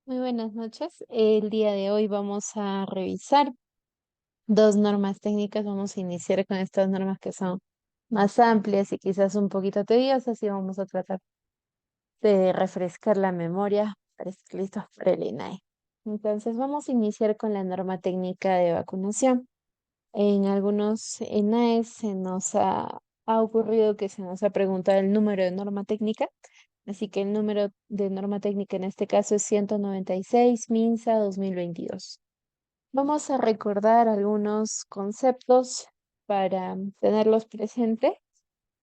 Muy buenas noches. El día de hoy vamos a revisar dos normas técnicas. Vamos a iniciar con estas normas que son más amplias y quizás un poquito tediosas y vamos a tratar de refrescar la memoria para estar listos para el INAE. Entonces vamos a iniciar con la norma técnica de vacunación. En algunos ENAEs ha ocurrido que se nos ha preguntado el número de norma técnica. Así que el número de norma técnica en este caso es 196 MINSA 2022. Vamos a recordar algunos conceptos para tenerlos presentes.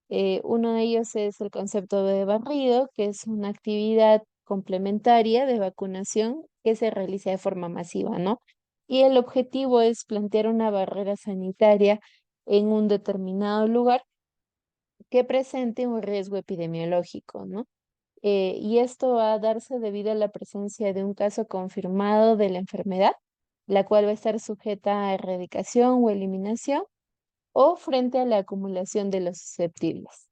Uno de ellos es el concepto de barrido, que es una actividad complementaria de vacunación que se realiza de forma masiva, ¿no? Y el objetivo es plantear una barrera sanitaria en un determinado lugar que presente un riesgo epidemiológico, ¿no? Y esto va a darse debido a la presencia de un caso confirmado de la enfermedad, la cual va a estar sujeta a erradicación o eliminación, o frente a la acumulación de los susceptibles.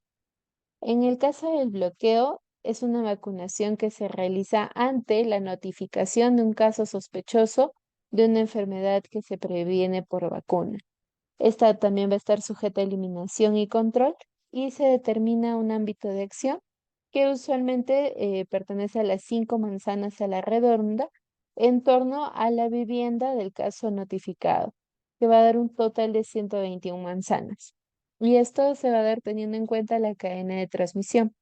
En el caso del bloqueo, es una vacunación que se realiza ante la notificación de un caso sospechoso de una enfermedad que se previene por vacuna. Esta también va a estar sujeta a eliminación y control y se determina un ámbito de acción que usualmente pertenece a las 5 manzanas a la redonda en torno a la vivienda del caso notificado, que va a dar un total de 121 manzanas. Y esto se va a dar teniendo en cuenta la cadena de transmisión.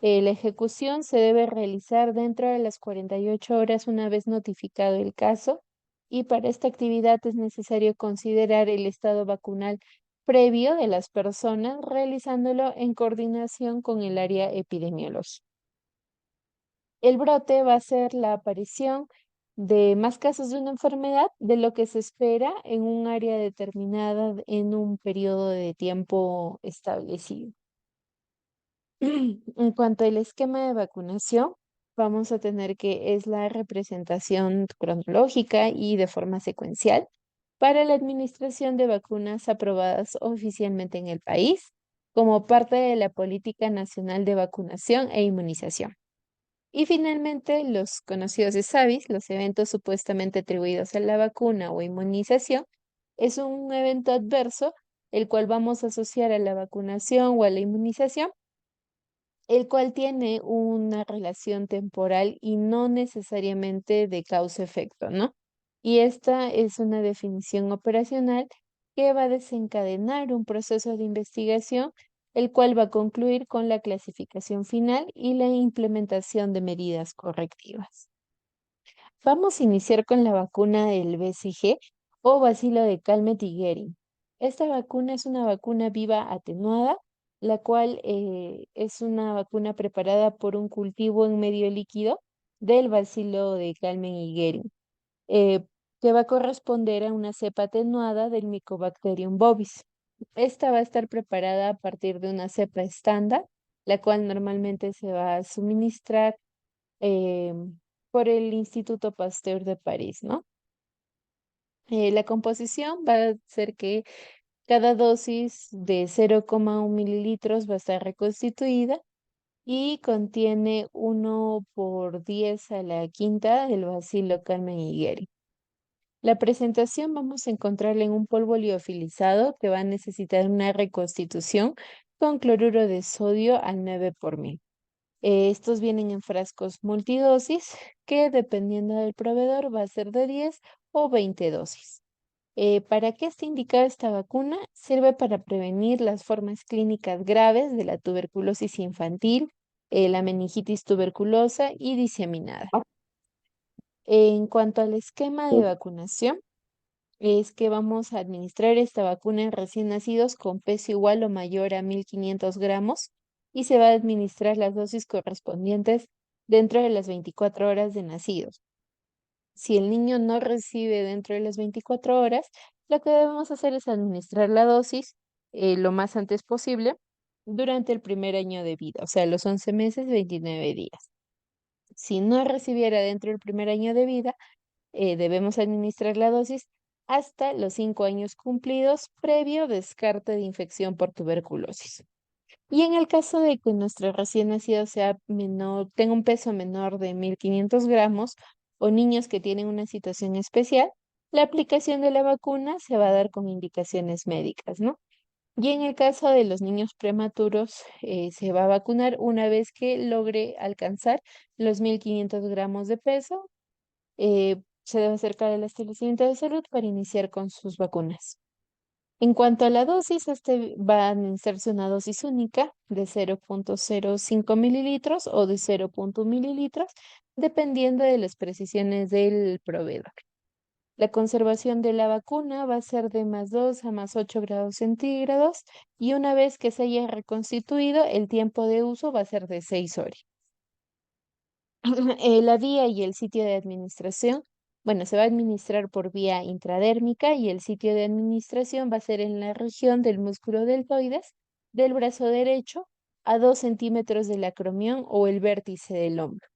La ejecución se debe realizar dentro de las 48 horas una vez notificado el caso y para esta actividad es necesario considerar el estado vacunal previo de las personas, realizándolo en coordinación con el área epidemiológica. El brote va a ser la aparición de más casos de una enfermedad de lo que se espera en un área determinada en un periodo de tiempo establecido. En cuanto al esquema de vacunación, vamos a tener que es la representación cronológica y de forma secuencial para la administración de vacunas aprobadas oficialmente en el país como parte de la Política Nacional de Vacunación e Inmunización. Y finalmente, los conocidos ESAVIS, los eventos supuestamente atribuidos a la vacuna o inmunización, es un evento adverso el cual vamos a asociar a la vacunación o a la inmunización, el cual tiene una relación temporal y no necesariamente de causa-efecto, ¿no? Y esta es una definición operacional que va a desencadenar un proceso de investigación, el cual va a concluir con la clasificación final y la implementación de medidas correctivas. Vamos a iniciar con la vacuna del BCG o bacilo de Calmette-Guerin. Esta vacuna es una vacuna viva atenuada, la cual es una vacuna preparada por un cultivo en medio líquido del bacilo de Calmette-Guerin, eh, que va a corresponder a una cepa atenuada del Mycobacterium bovis. Esta va a estar preparada a partir de una cepa estándar, la cual normalmente se va a suministrar eh, por el Instituto Pasteur de París, ¿no? La composición va a ser que cada dosis de 0,1 mililitros va a estar reconstituida y contiene 1 por 10 a la quinta del bacilo Calmette-Guerin. La presentación vamos a encontrarla en un polvo liofilizado que va a necesitar una reconstitución con cloruro de sodio al 9 por 1000. Estos vienen en frascos multidosis que dependiendo del proveedor va a ser de 10 o 20 dosis. ¿Para qué está indicada esta vacuna? Sirve para prevenir las formas clínicas graves de la tuberculosis infantil, la meningitis tuberculosa y diseminada. En cuanto al esquema de vacunación, es que vamos a administrar esta vacuna en recién nacidos con peso igual o mayor a 1500 gramos y se va a administrar las dosis correspondientes dentro de las 24 horas de nacidos. Si el niño no recibe dentro de las 24 horas, lo que debemos hacer es administrar la dosis lo más antes posible durante el primer año de vida, o sea, los 11 meses, 29 días. Si no recibiera dentro del primer año de vida, debemos administrar la dosis hasta los 5 años cumplidos previo descarte de infección por tuberculosis. Y en el caso de que nuestro recién nacido sea menor, tenga un peso menor de 1500 gramos, o niños que tienen una situación especial, la aplicación de la vacuna se va a dar con indicaciones médicas, ¿no? Y en el caso de los niños prematuros, se va a vacunar una vez que logre alcanzar los 1.500 gramos de peso. Se debe acercar al establecimiento de salud para iniciar con sus vacunas. En cuanto a la dosis, este va a administrarse una dosis única de 0,05 mililitros o de 0,1 mililitros, dependiendo de las precisiones del proveedor. La conservación de la vacuna va a ser de +2 a +8 grados centígrados y una vez que se haya reconstituido, el tiempo de uso va a ser de 6 horas. La vía y el sitio de administración, bueno, se va a administrar por vía intradérmica y el sitio de administración va a ser en la región del músculo deltoides del brazo derecho a 2 centímetros del acromión o el vértice del hombro.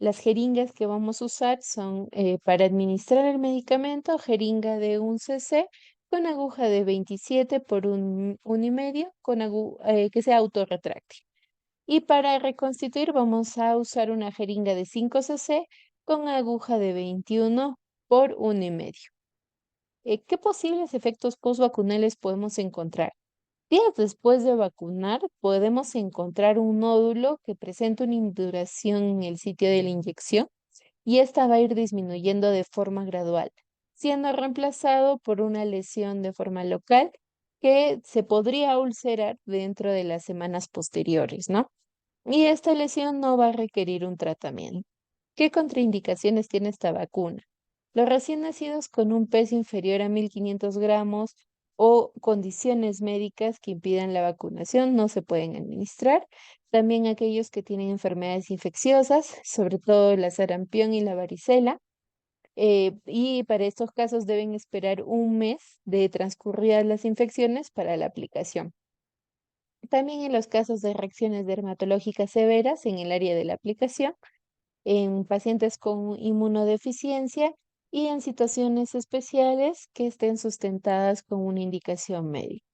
Las jeringas que vamos a usar son para administrar el medicamento, jeringa de 1 cc con aguja de 27 por 1,5 que sea autorretráctil. Y para reconstituir vamos a usar una jeringa de 5 cc con aguja de 21 por 1,5. ¿Qué posibles efectos postvacunales podemos encontrar? Días después de vacunar, podemos encontrar un nódulo que presenta una induración en el sitio de la inyección y esta va a ir disminuyendo de forma gradual, siendo reemplazado por una lesión de forma local que se podría ulcerar dentro de las semanas posteriores, ¿no? Y esta lesión no va a requerir un tratamiento. ¿Qué contraindicaciones tiene esta vacuna? Los recién nacidos con un peso inferior a 1.500 gramos o condiciones médicas que impidan la vacunación no se pueden administrar. También aquellos que tienen enfermedades infecciosas, sobre todo la sarampión y la varicela. Y para estos casos deben esperar 1 mes de transcurridas las infecciones para la aplicación. También en los casos de reacciones dermatológicas severas en el área de la aplicación, en pacientes con inmunodeficiencia y en situaciones especiales que estén sustentadas con una indicación médica.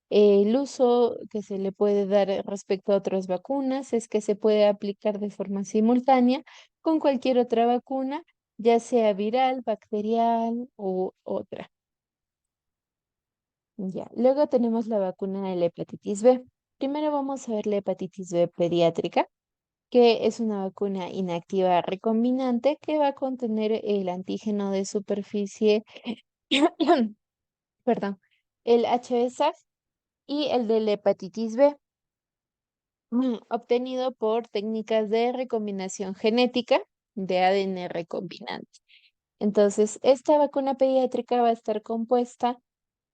El uso que se le puede dar respecto a otras vacunas es que se puede aplicar de forma simultánea con cualquier otra vacuna, ya sea viral, bacterial u otra. Ya, luego tenemos la vacuna de la hepatitis B. Primero vamos a ver la hepatitis B pediátrica, que es una vacuna inactiva recombinante que va a contener el antígeno de superficie, perdón, el HBsAg y el de la hepatitis B, obtenido por técnicas de recombinación genética de ADN recombinante. Entonces, esta vacuna pediátrica va a estar compuesta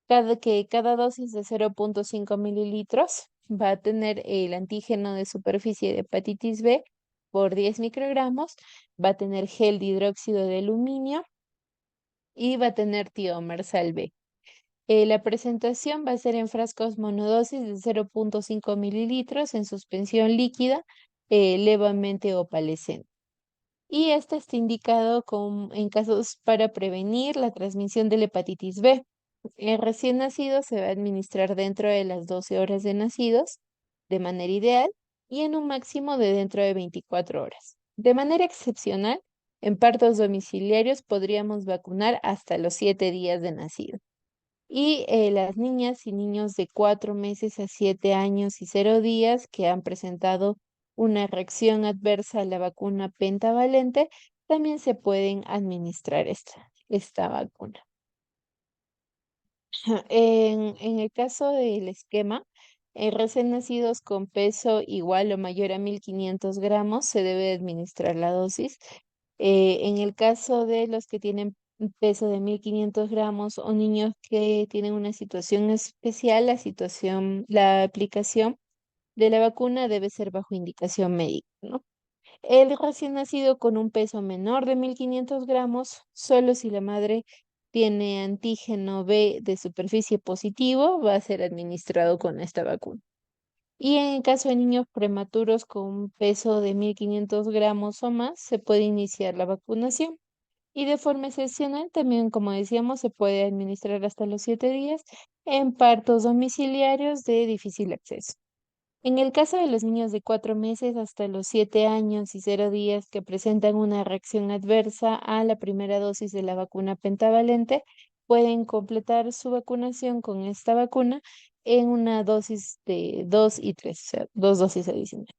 cada dosis de 0,5 mililitros va a tener el antígeno de superficie de hepatitis B por 10 microgramos, va a tener gel de hidróxido de aluminio y va a tener tiomersal B. La presentación va a ser en frascos monodosis de 0,5 mililitros en suspensión líquida, levemente opalescente. Y este está indicado en casos para prevenir la transmisión de la hepatitis B. El recién nacido se va a administrar dentro de las 12 horas de nacidos, de manera ideal, y en un máximo de dentro de 24 horas. De manera excepcional, en partos domiciliarios podríamos vacunar hasta los 7 días de nacido. Y las niñas y niños de 4 meses a 7 años y 0 días que han presentado una reacción adversa a la vacuna pentavalente, también se pueden administrar esta vacuna. En el caso del esquema, recién nacidos con peso igual o mayor a 1.500 gramos se debe administrar la dosis. En el caso de los que tienen un peso de 1.500 gramos o niños que tienen una situación especial, la aplicación de la vacuna debe ser bajo indicación médica, ¿no? El recién nacido con un peso menor de 1.500 gramos, solo si la madre tiene antígeno B de superficie positivo, va a ser administrado con esta vacuna. Y en el caso de niños prematuros con un peso de 1.500 gramos o más, se puede iniciar la vacunación. Y de forma excepcional, también, como decíamos, se puede administrar hasta los 7 días en partos domiciliarios de difícil acceso. En el caso de los niños de 4 meses hasta los 7 años y 0 días que presentan una reacción adversa a la primera dosis de la vacuna pentavalente, pueden completar su vacunación con esta vacuna en una dosis de 2 y 3, o sea, 2 dosis adicionales.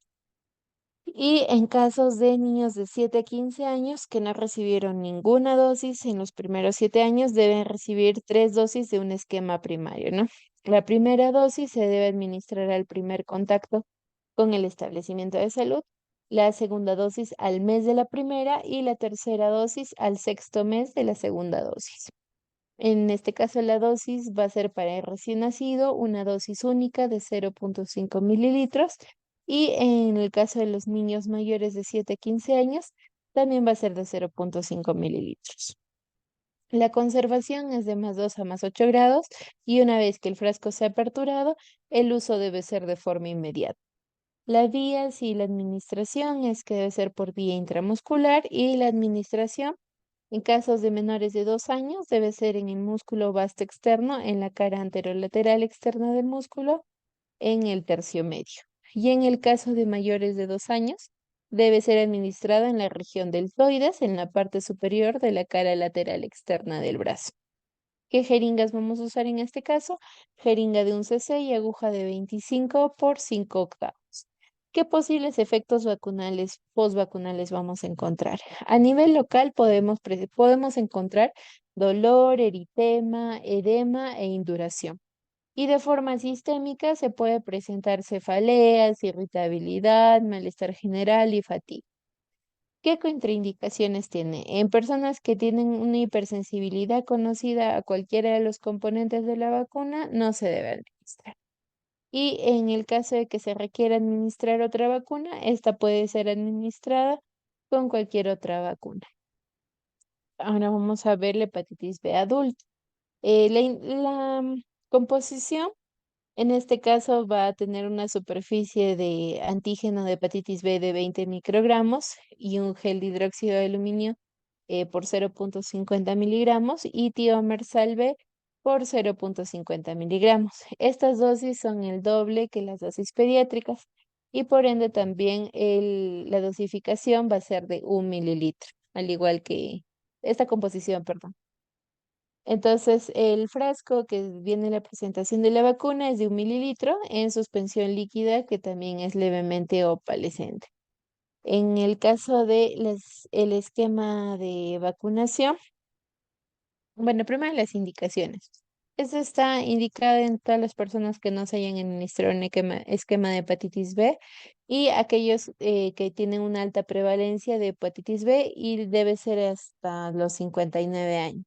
Y en casos de niños de 7 a 15 años que no recibieron ninguna dosis en los primeros 7 años, deben recibir 3 dosis de un esquema primario, ¿no? La primera dosis se debe administrar al primer contacto con el establecimiento de salud, la segunda dosis al mes de la primera y la tercera dosis al sexto mes de la segunda dosis. En este caso, la dosis va a ser para el recién nacido, una dosis única de 0,5 mililitros. Y en el caso de los niños mayores de 7 a 15 años, también va a ser de 0,5 mililitros. La conservación es de +2 a +8 grados y una vez que el frasco sea aperturado, el uso debe ser de forma inmediata. La vía, sí, la administración es que debe ser por vía intramuscular y la administración en casos de menores de 2 años, debe ser en el músculo vasto externo, en la cara anterolateral externa del músculo, en el tercio medio. Y en el caso de mayores de 2 años, debe ser administrada en la región deltoides, en la parte superior de la cara lateral externa del brazo. ¿Qué jeringas vamos a usar en este caso? Jeringa de 1 cc y aguja de 25 por 5 octavos. ¿Qué posibles efectos vacunales, postvacunales vamos a encontrar? A nivel local podemos encontrar dolor, eritema, edema e induración. Y de forma sistémica se puede presentar cefaleas, irritabilidad, malestar general y fatiga. ¿Qué contraindicaciones tiene? En personas que tienen una hipersensibilidad conocida a cualquiera de los componentes de la vacuna, no se debe administrar. Y en el caso de que se requiera administrar otra vacuna, esta puede ser administrada con cualquier otra vacuna. Ahora vamos a ver la hepatitis B adulta. La composición en este caso va a tener una superficie de antígeno de hepatitis B de 20 microgramos y un gel de hidróxido de aluminio por 0,50 miligramos y tiomersal B por 0,50 miligramos. Estas dosis son el doble que las dosis pediátricas y por ende también la dosificación va a ser de 1 mililitro, al igual que esta composición, perdón. Entonces, el frasco que viene en la presentación de la vacuna es de 1 mililitro en suspensión líquida que también es levemente opalescente. En el caso de el esquema de vacunación, bueno, primero las indicaciones. Esto está indicado en todas las personas que no se hayan administrado un esquema de hepatitis B y aquellos que tienen una alta prevalencia de hepatitis B y debe ser hasta los 59 años.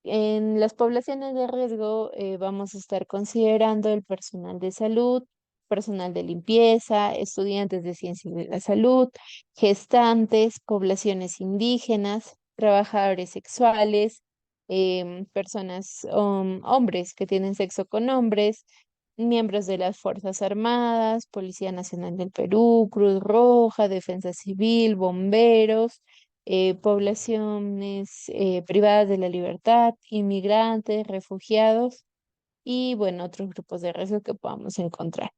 En las poblaciones de riesgo vamos a estar considerando el personal de salud, personal de limpieza, estudiantes de ciencias de la salud, gestantes, poblaciones indígenas, trabajadores sexuales, personas, hombres que tienen sexo con hombres, miembros de las Fuerzas Armadas, Policía Nacional del Perú, Cruz Roja, Defensa Civil, bomberos, poblaciones privadas de la libertad, inmigrantes, refugiados y, bueno, otros grupos de riesgo que podamos encontrar.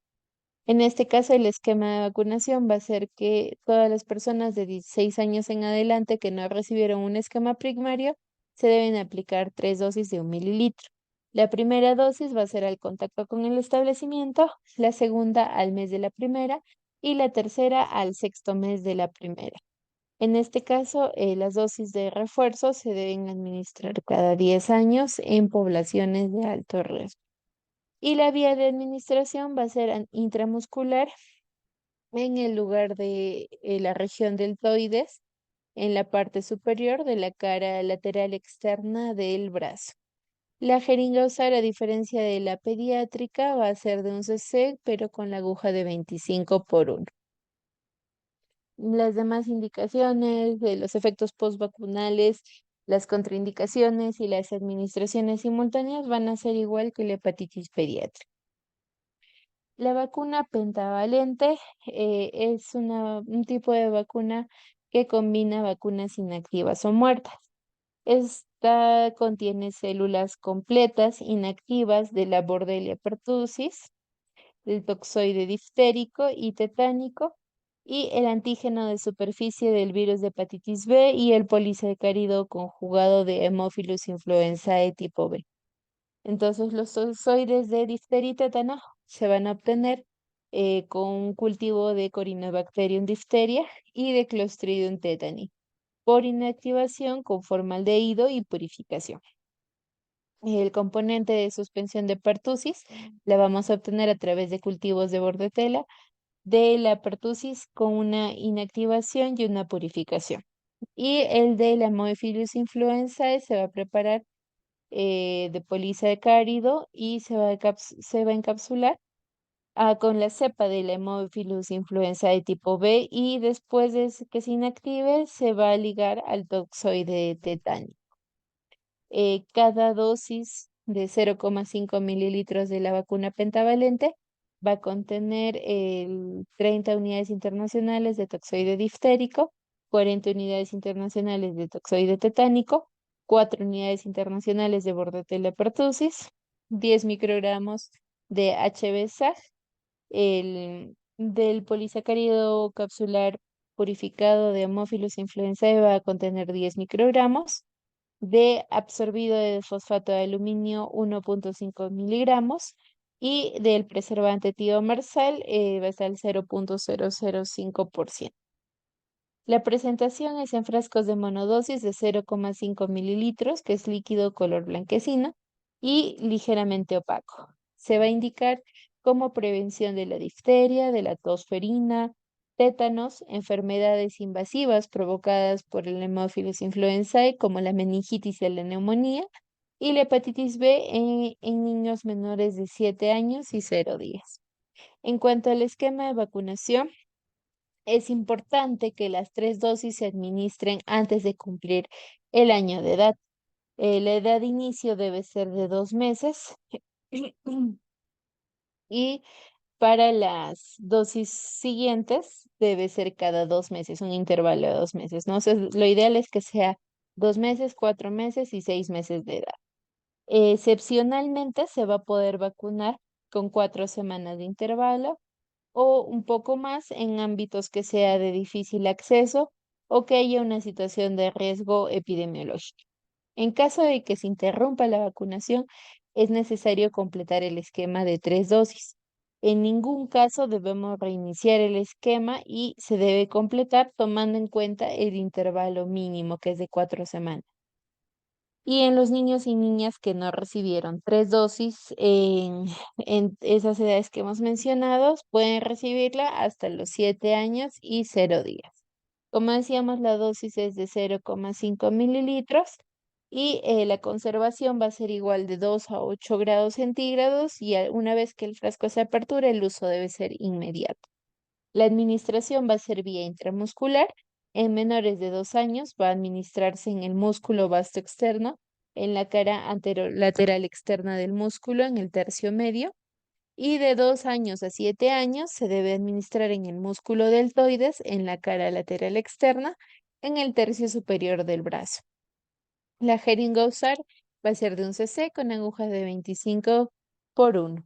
En este caso, el esquema de vacunación va a ser que todas las personas de 16 años en adelante que no recibieron un esquema primario se deben aplicar 3 dosis de 1 mililitro. La primera dosis va a ser al contacto con el establecimiento, la segunda al mes de la primera y la tercera al sexto mes de la primera. En este caso, las dosis de refuerzo se deben administrar cada 10 años en poblaciones de alto riesgo. Y la vía de administración va a ser intramuscular en el lugar de la región deltoides, en la parte superior de la cara lateral externa del brazo. La jeringa a usar, a diferencia de la pediátrica, va a ser de 1 cc, pero con la aguja de 25 por 1. Las demás indicaciones de los efectos postvacunales, las contraindicaciones y las administraciones simultáneas van a ser igual que la hepatitis pediátrica. La vacuna pentavalente es un tipo de vacuna que combina vacunas inactivas o muertas. Esta contiene células completas inactivas de la Borrelia pertussis del toxoide difterico y tetánico, y el antígeno de superficie del virus de hepatitis B y el polisacárido conjugado de Haemophilus influenzae tipo B. Entonces, los toxoides de difteria y tétano se van a obtener con un cultivo de Corynebacterium diphtheria y de Clostridium tetani por inactivación con formaldehído y purificación. El componente de suspensión de pertusis la vamos a obtener a través de cultivos de bordetela de la pertusis con una inactivación y una purificación. Y el de la Haemophilus influenzae se va a preparar de polisacárido y se va a encapsular con la cepa del Haemophilus influenzae tipo B y después de que se inactive se va a ligar al toxoide tetánico. Cada dosis de 0,5 mililitros de la vacuna pentavalente va a contener 30 unidades internacionales de toxoide diftérico, 40 unidades internacionales de toxoide tetánico, 4 unidades internacionales de bordetella pertussis, 10 microgramos de HB-Sag, el del polisacárido capsular purificado de Haemophilus influenzae va a contener 10 microgramos, de absorbido de fosfato de aluminio 1,5 miligramos y del preservante tiomersal va a estar al 0,005%. La presentación es en frascos de monodosis de 0,5 mililitros, que es líquido color blanquecino y ligeramente opaco. Se va a indicar como prevención de la difteria, de la tosferina, tétanos, enfermedades invasivas provocadas por el Haemophilus influenzae, como la meningitis y la neumonía, y la hepatitis B en niños menores de 7 años y 0 días. En cuanto al esquema de vacunación, es importante que las 3 dosis se administren antes de cumplir el año de edad. La edad de inicio debe ser de 2 meses y para las dosis siguientes debe ser cada 2 meses, un intervalo de 2 meses, ¿no? O sea, lo ideal es que sea 2 meses, 4 meses y 6 meses de edad. Excepcionalmente se va a poder vacunar con 4 semanas de intervalo o un poco más en ámbitos que sea de difícil acceso o que haya una situación de riesgo epidemiológico. En caso de que se interrumpa la vacunación, es necesario completar el esquema de 3 dosis. En ningún caso debemos reiniciar el esquema y se debe completar tomando en cuenta el intervalo mínimo, que es de 4 semanas. Y en los niños y niñas que no recibieron 3 dosis en esas edades que hemos mencionado, pueden recibirla hasta los 7 años y 0 días. Como decíamos, la dosis es de 0,5 mililitros y la conservación va a ser igual de 2 a 8 grados centígrados y una vez que el frasco se apertura, el uso debe ser inmediato. La administración va a ser vía intramuscular. En menores de 2 años va a administrarse en el músculo vasto externo, en la cara anterolateral externa del músculo, en el tercio medio. Y de 2 años a 7 años se debe administrar en el músculo deltoides, en la cara lateral externa, en el tercio superior del brazo. La jeringa a usar va a ser de 1 cc con agujas de 25 por 1.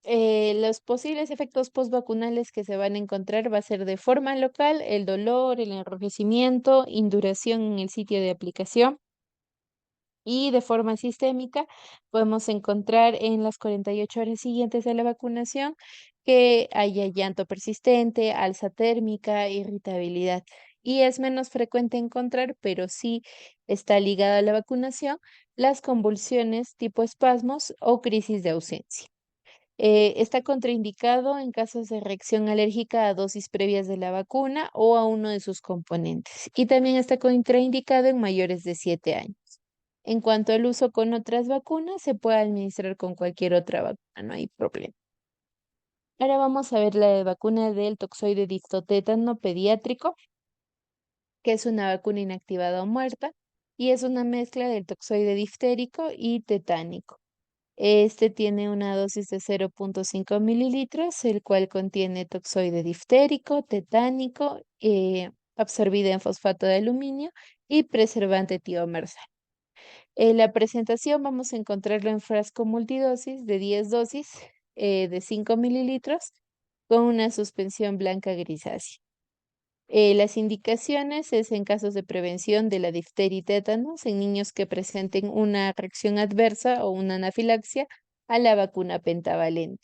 Los posibles efectos postvacunales que se van a encontrar va a ser de forma local, el dolor, el enrojecimiento, induración en el sitio de aplicación y de forma sistémica podemos encontrar en las 48 horas siguientes a la vacunación que haya llanto persistente, alza térmica, irritabilidad. Y es menos frecuente encontrar, pero sí está ligada a la vacunación, las convulsiones tipo espasmos o crisis de ausencia. Está contraindicado en casos de reacción alérgica a dosis previas de la vacuna o a uno de sus componentes. Y también está contraindicado en mayores de 7 años. En cuanto al uso con otras vacunas, se puede administrar con cualquier otra vacuna, no hay problema. Ahora vamos a ver la vacuna del toxoide diftotétano pediátrico, que es una vacuna inactivada o muerta, y es una mezcla del toxoide diftérico y tetánico. Este tiene una dosis de 0,5 mililitros, el cual contiene toxoide diftérico, tetánico, absorbida en fosfato de aluminio y preservante tiomersal. En la presentación vamos a encontrarlo en frasco multidosis de 10 dosis de 5 mililitros con una suspensión blanca grisácea. Las indicaciones es en casos de prevención de la difteria y tétanos en niños que presenten una reacción adversa o una anafilaxia a la vacuna pentavalente.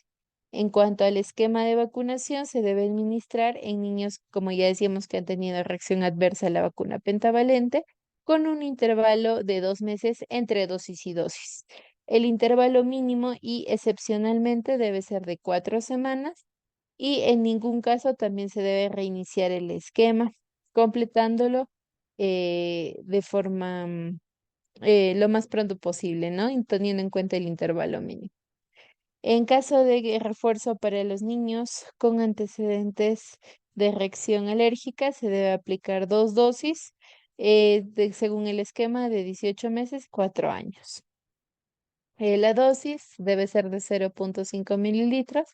En cuanto al esquema de vacunación, se debe administrar en niños, como ya decíamos, que han tenido reacción adversa a la vacuna pentavalente, con un intervalo de 2 meses entre dosis y dosis. El intervalo mínimo y excepcionalmente debe ser de 4 semanas y en ningún caso también se debe reiniciar el esquema, completándolo de forma lo más pronto posible, ¿no? Y teniendo en cuenta el intervalo mínimo. En caso de refuerzo para los niños con antecedentes de reacción alérgica, se debe aplicar 2 dosis según el esquema de 18 meses, 4 años. La dosis debe ser de 0,5 mililitros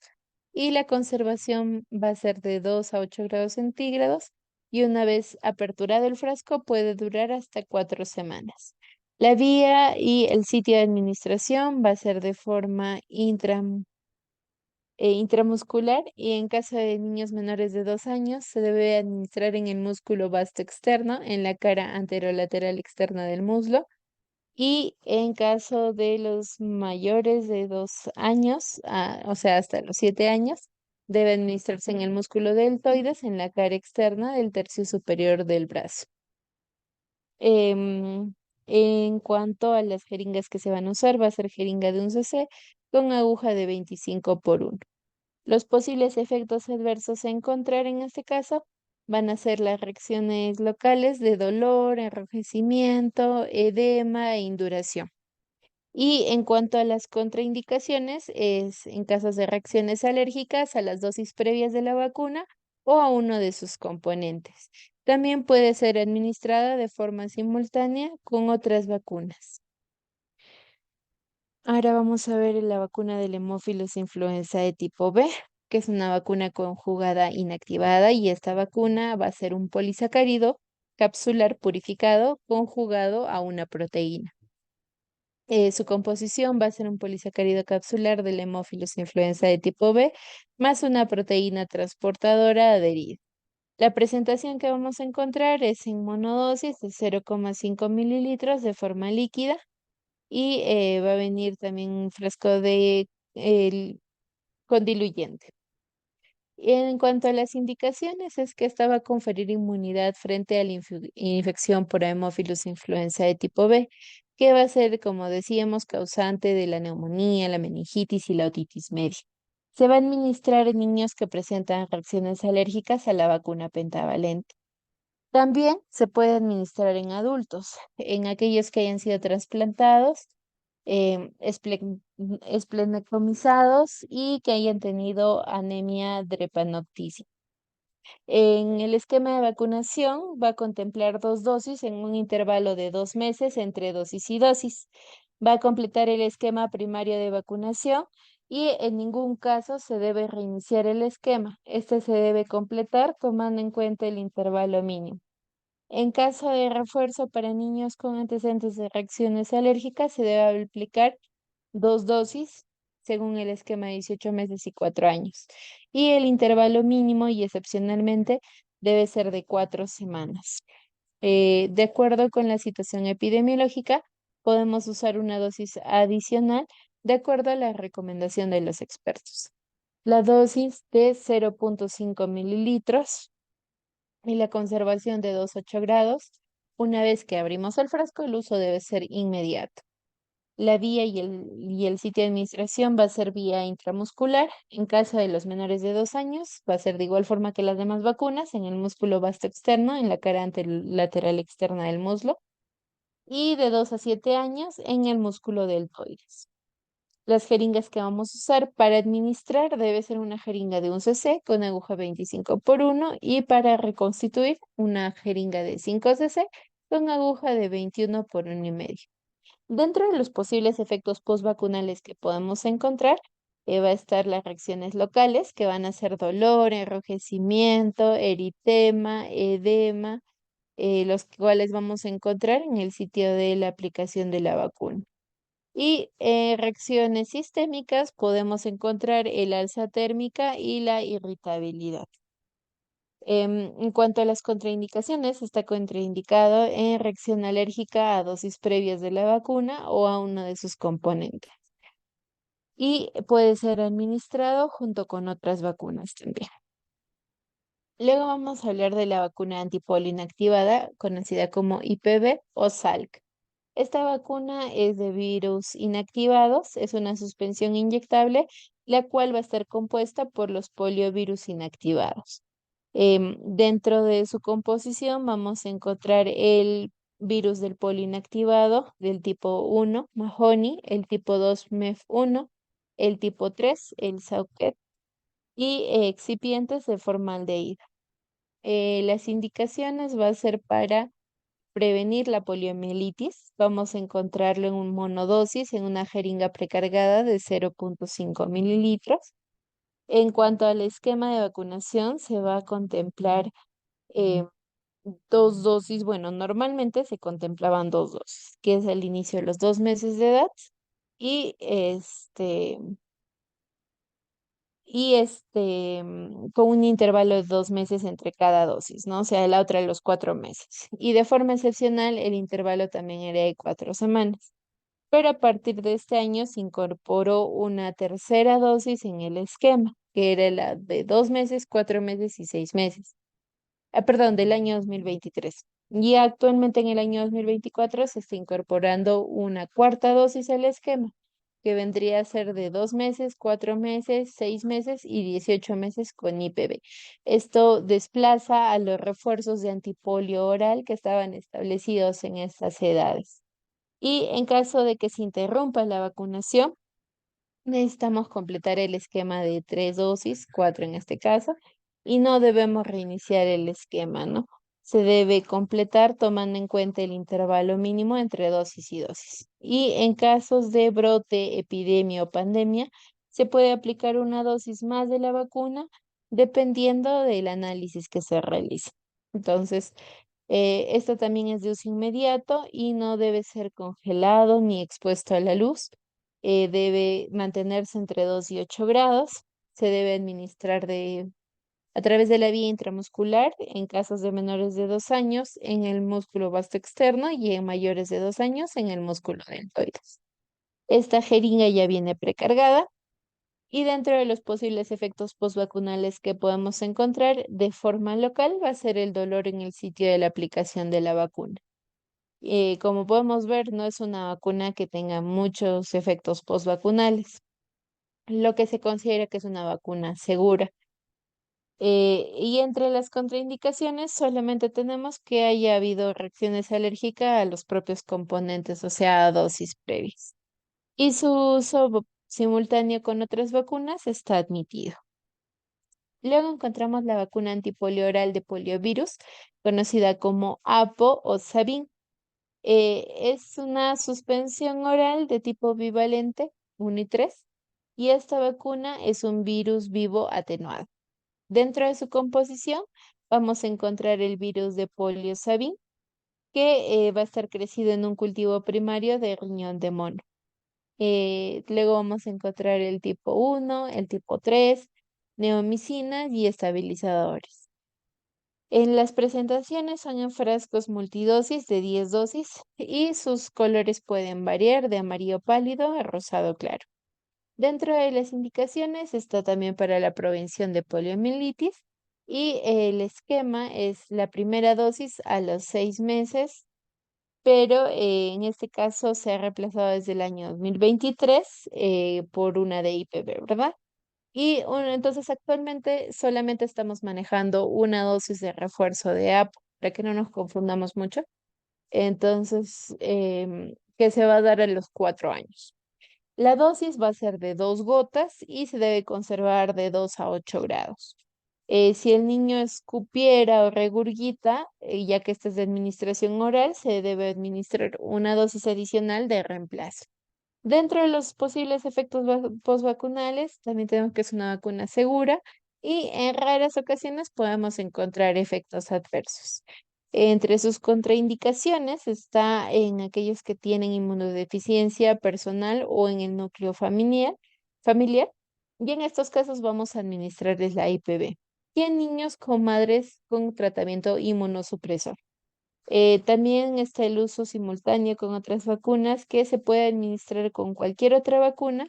y la conservación va a ser de 2 a 8 grados centígrados y una vez aperturado el frasco puede durar hasta 4 semanas. La vía y el sitio de administración va a ser de forma intramuscular y en caso de niños menores de 2 años se debe administrar en el músculo vasto externo, en la cara anterolateral externa del muslo y en caso de los mayores de 2 años, o sea, hasta los 7 años, debe administrarse en el músculo deltoides, en la cara externa del tercio superior del brazo. En cuanto a las jeringas que se van a usar, va a ser jeringa de 1 cc con aguja de 25 por 1. Los posibles efectos adversos a encontrar en este caso van a ser las reacciones locales de dolor, enrojecimiento, edema e induración. Y en cuanto a las contraindicaciones, es en casos de reacciones alérgicas a las dosis previas de la vacuna o a uno de sus componentes. También puede ser administrada de forma simultánea con otras vacunas. Ahora vamos a ver la vacuna del hemófilos influenza de tipo B, que es una vacuna conjugada inactivada y esta vacuna va a ser un polisacárido capsular purificado conjugado a una proteína. Su composición va a ser un polisacárido capsular del hemófilos influenza de tipo B más una proteína transportadora adherida. La presentación que vamos a encontrar es en monodosis de 0,5 mililitros de forma líquida y va a venir también un frasco con diluyente. En cuanto a las indicaciones, es que esta va a conferir inmunidad frente a la infección por Haemophilus influenza de tipo B, que va a ser, como decíamos, causante de la neumonía, la meningitis y la otitis media. Se va a administrar en niños que presentan reacciones alérgicas a la vacuna pentavalente. También se puede administrar en adultos, en aquellos que hayan sido trasplantados, esplenectomizados y que hayan tenido anemia drepanocticia. En el esquema de vacunación va a contemplar 2 dosis en un intervalo de 2 meses entre dosis y dosis. Va a completar el esquema primario de vacunación y en ningún caso se debe reiniciar el esquema. Este se debe completar tomando en cuenta el intervalo mínimo. En caso de refuerzo para niños con antecedentes de reacciones alérgicas, se debe aplicar 2 dosis según el esquema de 18 meses y 4 años. Y el intervalo mínimo y excepcionalmente debe ser de 4 semanas. De acuerdo con la situación epidemiológica, podemos usar una dosis adicional de acuerdo a la recomendación de los expertos. La dosis de 0,5 mililitros y la conservación de 2 a 8 grados. Una vez que abrimos el frasco, el uso debe ser inmediato. La vía y el sitio de administración va a ser vía intramuscular. En caso de los menores de 2 años, va a ser de igual forma que las demás vacunas, en el músculo vasto externo, en la cara anterolateral externa del muslo, y de 2 a 7 años en el músculo deltoides. Las jeringas que vamos a usar para administrar debe ser una jeringa de 1 cc con aguja 25 por 1 y para reconstituir una jeringa de 5 cc con aguja de 21 por 1,5. Dentro de los posibles efectos postvacunales que podemos encontrar, va a estar las reacciones locales que van a ser dolor, enrojecimiento, eritema, edema, los cuales vamos a encontrar en el sitio de la aplicación de la vacuna. Y reacciones sistémicas podemos encontrar el alza térmica y la irritabilidad. En cuanto a las contraindicaciones, está contraindicado en reacción alérgica a dosis previas de la vacuna o a uno de sus componentes. Y puede ser administrado junto con otras vacunas también. Luego vamos a hablar de la vacuna antipolio inactivada, conocida como IPV o SALC. Esta vacuna es de virus inactivados, es una suspensión inyectable, la cual va a estar compuesta por los poliovirus inactivados. Dentro de su composición vamos a encontrar el virus del polio inactivado del tipo 1, Mahoney, el tipo 2, MEF1, el tipo 3, el Sauket, y excipientes de formaldehído. Las indicaciones va a ser para prevenir la poliomielitis. Vamos a encontrarlo en un monodosis en una jeringa precargada de 0,5 mililitros. En cuanto al esquema de vacunación, se va a contemplar eh, dos dosis. Bueno, normalmente se contemplaban dos dosis, que es al inicio de los 2 meses de edad y con un intervalo de 2 meses entre cada dosis, ¿no? O sea, la otra a los 4 meses. Y de forma excepcional, el intervalo también era de 4 semanas. Pero a partir de este año se incorporó una tercera dosis en el esquema, que era la de 2 meses, 4 meses y 6 meses. Perdón, del año 2023. Y actualmente en el año 2024 se está incorporando una cuarta dosis al esquema, que vendría a ser de 2 meses, 4 meses, 6 meses y 18 meses con IPV. Esto desplaza a los refuerzos de antipolio oral que estaban establecidos en estas edades. Y en caso de que se interrumpa la vacunación, necesitamos completar el esquema de 3 dosis, 4 en este caso, y no debemos reiniciar el esquema, ¿no? Se debe completar tomando en cuenta el intervalo mínimo entre dosis y dosis. Y en casos de brote, epidemia o pandemia, se puede aplicar una dosis más de la vacuna dependiendo del análisis que se realice. Entonces, esto también es de uso inmediato y no debe ser congelado ni expuesto a la luz. Debe mantenerse entre 2 y 8 grados. Se debe administrar a través de la vía intramuscular en casos de menores de 2 años en el músculo vasto externo y en mayores de 2 años en el músculo deltoides. Esta jeringa ya viene precargada y dentro de los posibles efectos postvacunales que podemos encontrar de forma local va a ser el dolor en el sitio de la aplicación de la vacuna. Como podemos ver, no es una vacuna que tenga muchos efectos postvacunales, lo que se considera que es una vacuna segura. Y entre las contraindicaciones solamente tenemos que haya habido reacciones alérgicas a los propios componentes, o sea, a dosis previas. Y su uso simultáneo con otras vacunas está admitido. Luego encontramos la vacuna antipolio oral de poliovirus, conocida como APO o Sabin. Es una suspensión oral de tipo bivalente 1 y 3 y esta vacuna es un virus vivo atenuado. Dentro de su composición vamos a encontrar el virus de polio Sabin que va a estar crecido en un cultivo primario de riñón de mono. Luego vamos a encontrar el tipo 1, el tipo 3, neomicinas y estabilizadores. En las presentaciones son en frascos multidosis de 10 dosis y sus colores pueden variar de amarillo pálido a rosado claro. Dentro de las indicaciones está también para la prevención de poliomielitis y el esquema es la primera dosis a los 6 meses, pero en este caso se ha reemplazado desde el año 2023 por una de IPV, ¿verdad? Entonces actualmente solamente estamos manejando una dosis de refuerzo de APO, para que no nos confundamos mucho. Entonces, que se va a dar a los 4 años. La dosis va a ser de 2 gotas y se debe conservar de 2 a 8 grados. Si el niño escupiera o regurgita, ya que esta es de administración oral, se debe administrar una dosis adicional de reemplazo. Dentro de los posibles efectos postvacunales, también tenemos que es una vacuna segura y en raras ocasiones podemos encontrar efectos adversos. Entre sus contraindicaciones está en aquellos que tienen inmunodeficiencia personal o en el núcleo familiar, y en estos casos vamos a administrarles la IPV. Y en niños con madres con tratamiento inmunosupresor. También está el uso simultáneo con otras vacunas que se puede administrar con cualquier otra vacuna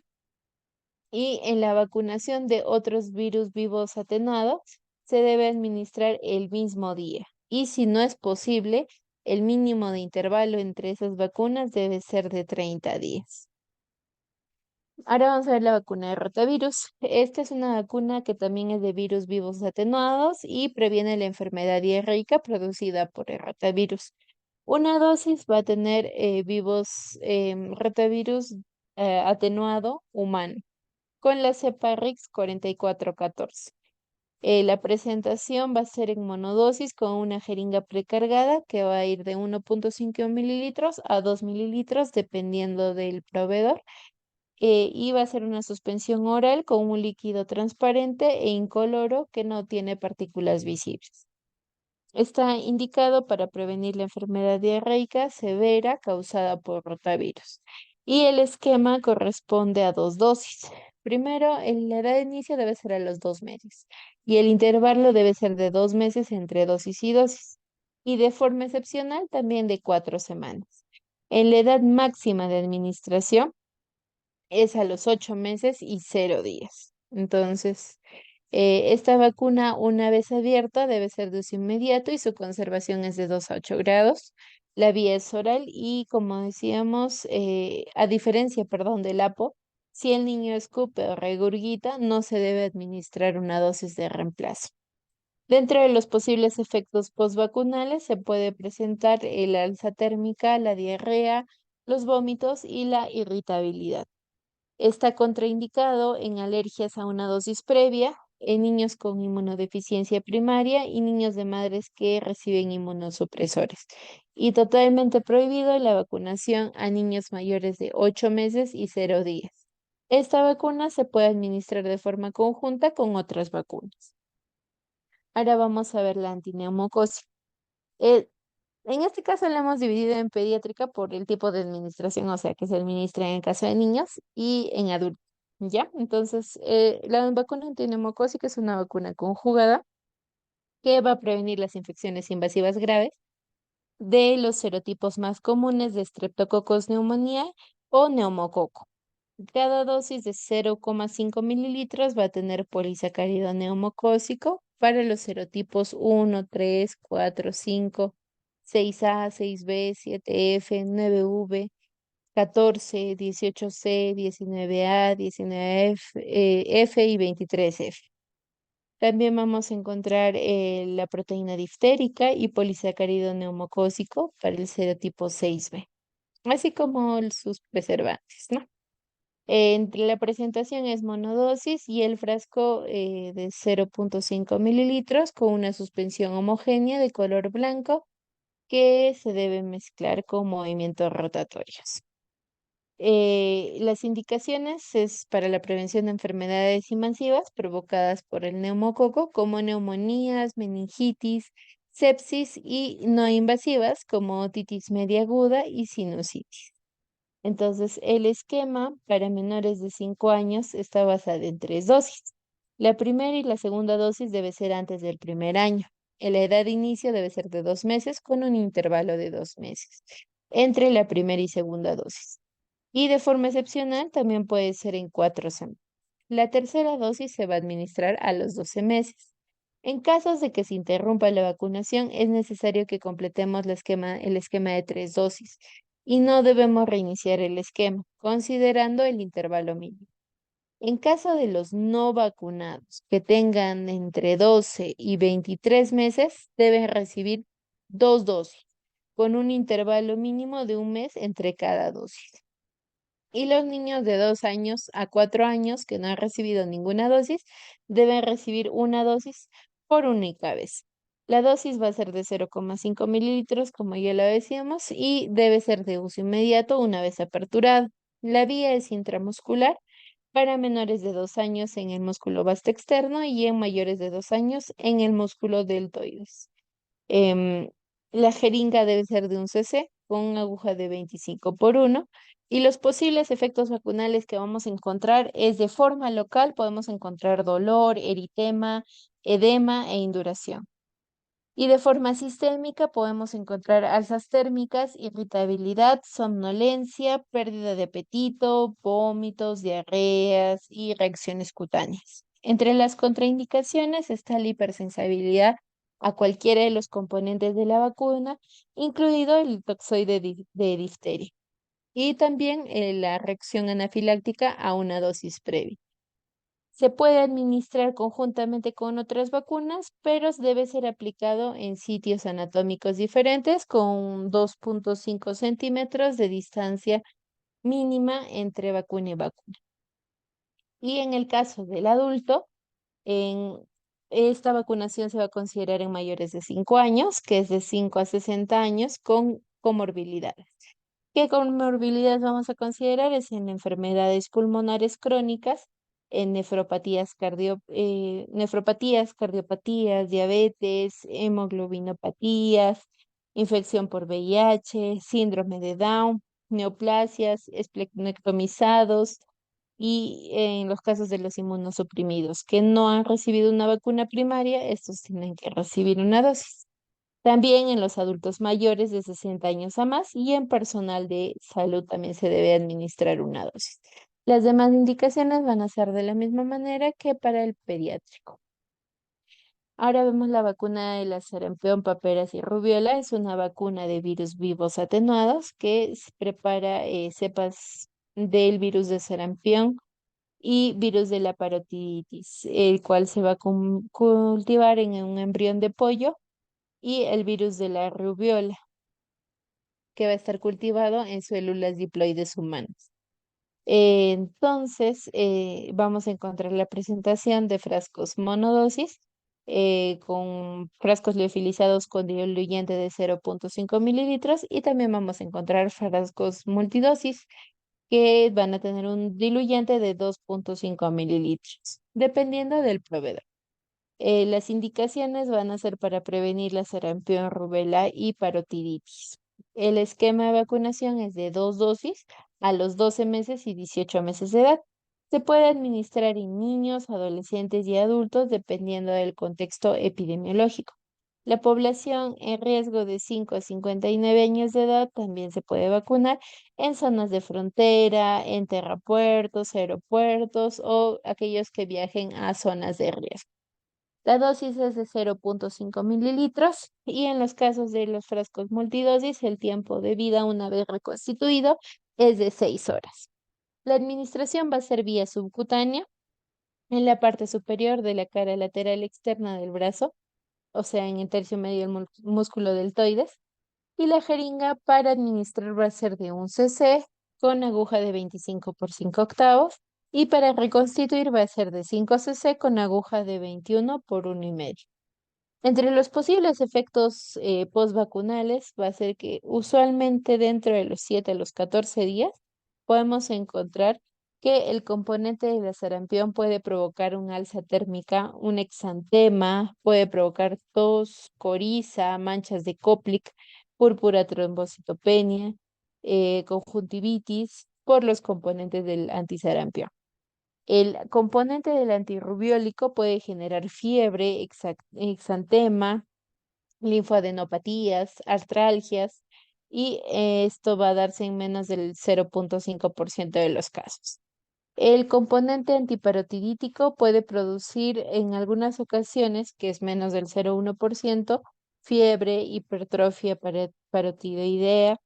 y en la vacunación de otros virus vivos atenuados se debe administrar el mismo día. Y si no es posible, el mínimo de intervalo entre esas vacunas debe ser de 30 días. Ahora vamos a ver la vacuna de rotavirus. Esta es una vacuna que también es de virus vivos atenuados y previene la enfermedad diarreica producida por el rotavirus. Una dosis va a tener rotavirus atenuado humano con la cepa RIX 4414. La presentación va a ser en monodosis con una jeringa precargada que va a ir de 1,5 mililitros a 2 mililitros dependiendo del proveedor. Y va a ser una suspensión oral con un líquido transparente e incoloro que no tiene partículas visibles. Está indicado para prevenir la enfermedad diarreica severa causada por rotavirus. Y el esquema corresponde a 2 dosis. Primero, la edad de inicio debe ser a los 2 meses y el intervalo debe ser de 2 meses entre dosis y dosis. Y de forma excepcional también de 4 semanas. En la edad máxima de administración es a los 8 meses y 0 días. Entonces, esta vacuna, una vez abierta, debe ser de uso inmediato y su conservación es de 2 a 8 grados. La vía es oral y, como decíamos, a diferencia, perdón, del APO, si el niño escupe o regurgita, no se debe administrar una dosis de reemplazo. Dentro de los posibles efectos postvacunales se puede presentar el alza térmica, la diarrea, los vómitos y la irritabilidad. Está contraindicado en alergias a una dosis previa, en niños con inmunodeficiencia primaria y niños de madres que reciben inmunosupresores. Y totalmente prohibido la vacunación a niños mayores de 8 meses y 0 días. Esta vacuna se puede administrar de forma conjunta con otras vacunas. Ahora vamos a ver la antineumocosis. Eh, en este caso la hemos dividido en pediátrica por el tipo de administración, o sea, que se administra en el caso de niños y en adultos. ¿Ya? Entonces, la vacuna antineumocócica es una vacuna conjugada que va a prevenir las infecciones invasivas graves de los serotipos más comunes de Streptococcus pneumoniae o neumococo. Cada dosis de 0,5 mililitros va a tener polisacárido neumocócico para los serotipos 1, 3, 4, 5, 6A, 6B, 7F, 9V, 14, 18C, 19A, 19F F y 23F. También vamos a encontrar la proteína diftérica y polisacárido neumocócico para el serotipo 6B, así como sus preservantes, ¿no? Entre la presentación es monodosis y el frasco de 0,5 mililitros con una suspensión homogénea de color blanco que se debe mezclar con movimientos rotatorios. Las indicaciones es para la prevención de enfermedades invasivas provocadas por el neumococo, como neumonías, meningitis, sepsis y no invasivas como otitis media aguda y sinusitis. Entonces, el esquema para menores de 5 años está basado en 3 dosis. La primera y la segunda dosis debe ser antes del primer año. La edad de inicio debe ser de 2 meses con un intervalo de 2 meses entre la primera y segunda dosis. Y de forma excepcional también puede ser en 4 semanas. La tercera dosis se va a administrar a los 12 meses. En casos de que se interrumpa la vacunación, es necesario que completemos el esquema de 3 dosis y no debemos reiniciar el esquema, considerando el intervalo mínimo. En caso de los no vacunados que tengan entre 12 y 23 meses, deben recibir 2 dosis, con un intervalo mínimo de un mes entre cada dosis. Y los niños de 2 años a 4 años que no han recibido ninguna dosis deben recibir una dosis por única vez. La dosis va a ser de 0,5 mililitros, como ya lo decíamos, y debe ser de uso inmediato una vez aperturado. La vía es intramuscular para menores de 2 años en el músculo vasto externo y en mayores de 2 años en el músculo deltoides. Em, La jeringa debe ser de 1 cc con aguja de 25 por 1. Y los posibles efectos vacunales que vamos a encontrar es de forma local, podemos encontrar dolor, eritema, edema e induración. Y de forma sistémica podemos encontrar alzas térmicas, irritabilidad, somnolencia, pérdida de apetito, vómitos, diarreas y reacciones cutáneas. Entre las contraindicaciones está la hipersensibilidad a cualquiera de los componentes de la vacuna, incluido el toxoide de difteria, y también la reacción anafiláctica a una dosis previa. Se puede administrar conjuntamente con otras vacunas, pero debe ser aplicado en sitios anatómicos diferentes con 2,5 centímetros de distancia mínima entre vacuna y vacuna. Y en el caso del adulto, en esta vacunación se va a considerar en mayores de 5 años, que es de 5 a 60 años, con comorbilidades. ¿Qué comorbilidades vamos a considerar? Es en enfermedades pulmonares crónicas, en nefropatías, cardiopatías, diabetes, hemoglobinopatías, infección por VIH, síndrome de Down, neoplasias, esplenectomizados y en los casos de los inmunosuprimidos que no han recibido una vacuna primaria, estos tienen que recibir una dosis. También en los adultos mayores de 60 años a más y en personal de salud también se debe administrar una dosis. Las demás indicaciones van a ser de la misma manera que para el pediátrico. Ahora vemos la vacuna de la sarampión, paperas y rubiola. Es una vacuna de virus vivos atenuados que se prepara cepas del virus de sarampión y virus de la parotiditis, el cual se va a cultivar en un embrión de pollo, y el virus de la rubiola, que va a estar cultivado en células diploides humanas. Entonces, vamos a encontrar la presentación de frascos monodosis con frascos liofilizados con diluyente de 0,5 mililitros, y también vamos a encontrar frascos multidosis que van a tener un diluyente de 2,5 mililitros, dependiendo del proveedor. Las indicaciones van a ser para prevenir la sarampión, rubela y parotiditis. El esquema de vacunación es de 2 dosis a los 12 meses y 18 meses de edad. Se puede administrar en niños, adolescentes y adultos dependiendo del contexto epidemiológico. La población en riesgo de 5 a 59 años de edad también se puede vacunar en zonas de frontera, en terrapuertos, aeropuertos o aquellos que viajen a zonas de riesgo. La dosis es de 0,5 mililitros y en los casos de los frascos multidosis, el tiempo de vida una vez reconstituido es de 6 horas. La administración va a ser vía subcutánea en la parte superior de la cara lateral externa del brazo, o sea, en el tercio medio del músculo deltoides, y la jeringa para administrar va a ser de 1 cc con aguja de 25 por 5 octavos, y para reconstituir va a ser de 5 cc con aguja de 21 por 1,5. Entre los posibles efectos postvacunales va a ser que usualmente dentro de los 7 a los 14 días podemos encontrar que el componente de la sarampión puede provocar un alza térmica, un exantema, puede provocar tos, coriza, manchas de Koplik, púrpura trombocitopenia, conjuntivitis por los componentes del antisarampión. El componente del antirrubiólico puede generar fiebre, exantema, linfadenopatías, artralgias, y esto va a darse en menos del 0,5% de los casos. El componente antiparotidítico puede producir en algunas ocasiones, que es menos del 0,1%, fiebre, hipertrofia parotidoidea,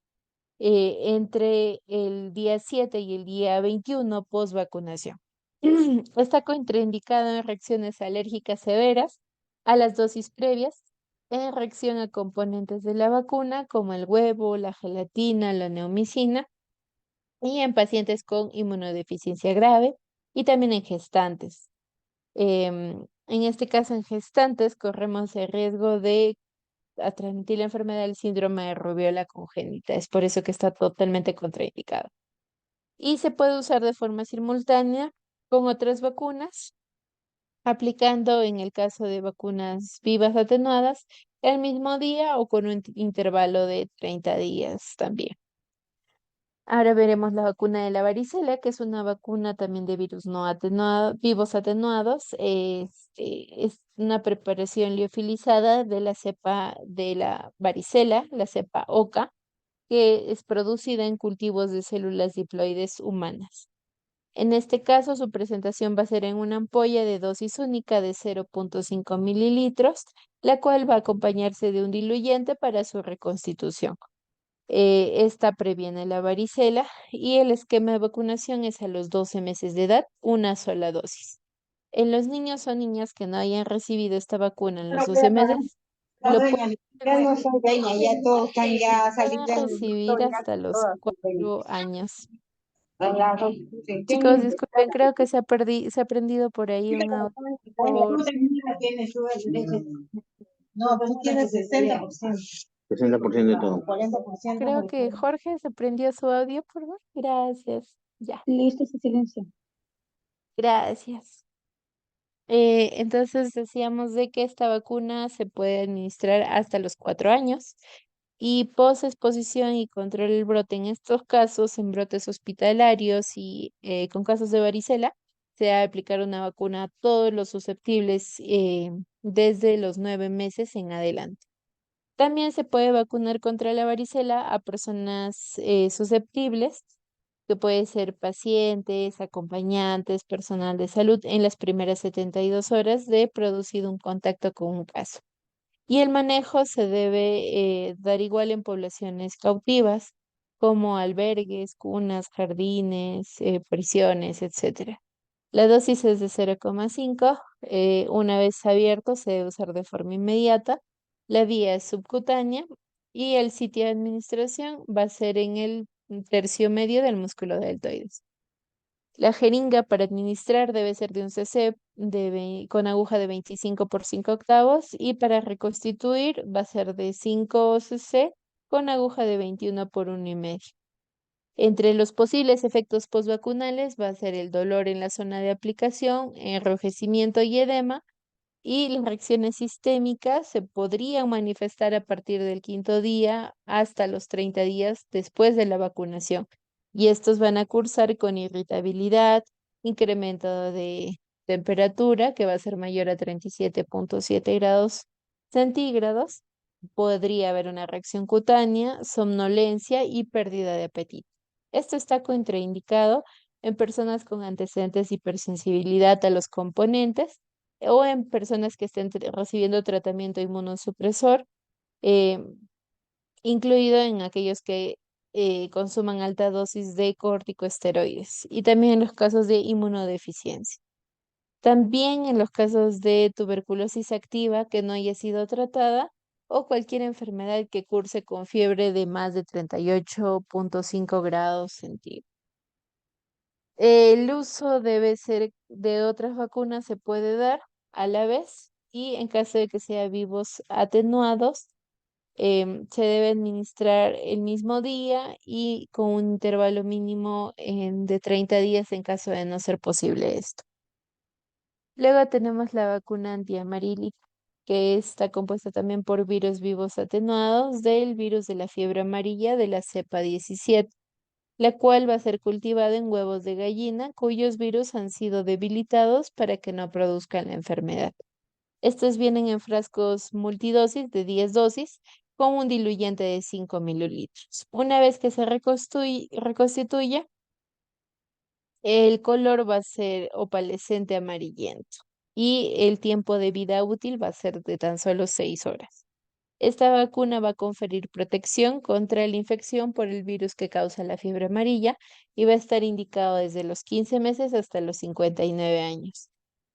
entre el día 7 y el día 21 post vacunación. Está contraindicado en reacciones alérgicas severas a las dosis previas, en reacción a componentes de la vacuna como el huevo, la gelatina, la neomicina, y en pacientes con inmunodeficiencia grave y también en gestantes. En este caso, en gestantes corremos el riesgo de transmitir la enfermedad del síndrome de rubiola congénita. Es por eso que está totalmente contraindicado. Y se puede usar de forma simultánea con otras vacunas, aplicando en el caso de vacunas vivas atenuadas el mismo día o con un intervalo de 30 días también. Ahora veremos la vacuna de la varicela, que es una vacuna también de virus no atenuado, vivos atenuados. Es una preparación liofilizada de la cepa de la varicela, la cepa OCA, que es producida en cultivos de células diploides humanas. En este caso, su presentación va a ser en una ampolla de dosis única de 0,5 mililitros, la cual va a acompañarse de un diluyente para su reconstitución. Esta previene la varicela y el esquema de vacunación es a los 12 meses de edad, una sola dosis. En los niños o niñas que no hayan recibido esta vacuna en los No, 12 pero meses, lo pueden ya no soy dueña, ya todos están ya saliendo del recibir doctor, ya hasta los todas son dueñas. 4 años. Allá, Chicos, tienen, disculpen, creo que se ha perdido por ahí un audio. tú también tienes su derecho. No, tú tienes 60%. 60% de todo. 40% Creo por que Jorge se prendió su audio, por favor. Gracias. Ya, listo ese silencio. gracias. Entonces decíamos de que esta vacuna se puede administrar hasta los 4 años y posexposición y control del brote. En estos casos, en brotes hospitalarios y con casos de varicela, se va a aplicar una vacuna a todos los susceptibles desde los 9 meses en adelante. También se puede vacunar contra la varicela a personas susceptibles, que pueden ser pacientes, acompañantes, personal de salud, en las primeras 72 horas de producido un contacto con un caso. Y el manejo se debe dar igual en poblaciones cautivas, como albergues, cunas, jardines, prisiones, etcétera. La dosis es de 0,5. Una vez abierto, se debe usar de forma inmediata. La vía es subcutánea y el sitio de administración va a ser en el tercio medio del músculo deltoides. La jeringa para administrar debe ser de un cc con aguja de 25 por 5 octavos y para reconstituir va a ser de 5 cc con aguja de 21 por 1,5. Entre los posibles efectos postvacunales va a ser el dolor en la zona de aplicación, enrojecimiento y edema, y las reacciones sistémicas se podrían manifestar a partir del quinto día hasta los 30 días después de la vacunación. Y estos van a cursar con irritabilidad, incremento de temperatura, que va a ser mayor a 37,7 grados centígrados. Podría haber una reacción cutánea, somnolencia y pérdida de apetito. Esto está contraindicado en personas con antecedentes de hipersensibilidad a los componentes o en personas que estén recibiendo tratamiento inmunosupresor, eh, incluido en aquellos que consuman alta dosis de corticosteroides y también en los casos de inmunodeficiencia. También en los casos de tuberculosis activa que no haya sido tratada o cualquier enfermedad que curse con fiebre de más de 38,5 grados centígrados. El uso debe ser de otras vacunas, se puede dar a la vez y en caso de que sea vivos atenuados, se debe administrar el mismo día y con un intervalo mínimo de 30 días en caso de no ser posible esto. Luego tenemos la vacuna antiamarílica, que está compuesta también por virus vivos atenuados del virus de la fiebre amarilla de la cepa 17, la cual va a ser cultivada en huevos de gallina cuyos virus han sido debilitados para que no produzcan la enfermedad. Estos vienen en frascos multidosis de 10 dosis con un diluyente de 5 mililitros. Una vez que se reconstituya, el color va a ser opalescente amarillento y el tiempo de vida útil va a ser de tan solo 6 horas. Esta vacuna va a conferir protección contra la infección por el virus que causa la fiebre amarilla y va a estar indicado desde los 15 meses hasta los 59 años.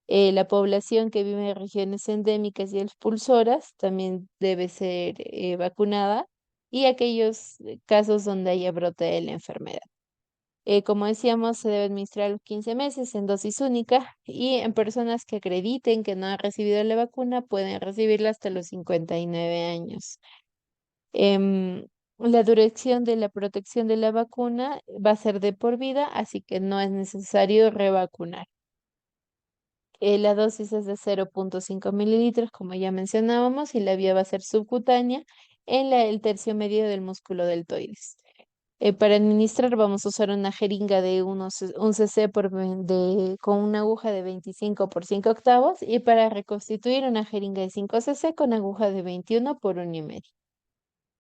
La población que vive en regiones endémicas y expulsoras también debe ser vacunada y aquellos casos donde haya brote de la enfermedad. Como decíamos, se debe administrar a los 15 meses en dosis única y en personas que acrediten que no han recibido la vacuna pueden recibirla hasta los 59 años. Em, la duración de la protección de la vacuna va a ser de por vida, así que no es necesario revacunar. La dosis es de 0,5 mililitros, como ya mencionábamos, y la vía va a ser subcutánea en el tercio medio del músculo deltoides. Para administrar vamos a usar una jeringa de un cc con una aguja de 25 por 5 octavos, y para reconstituir una jeringa de 5 cc con aguja de 21 por 1,5.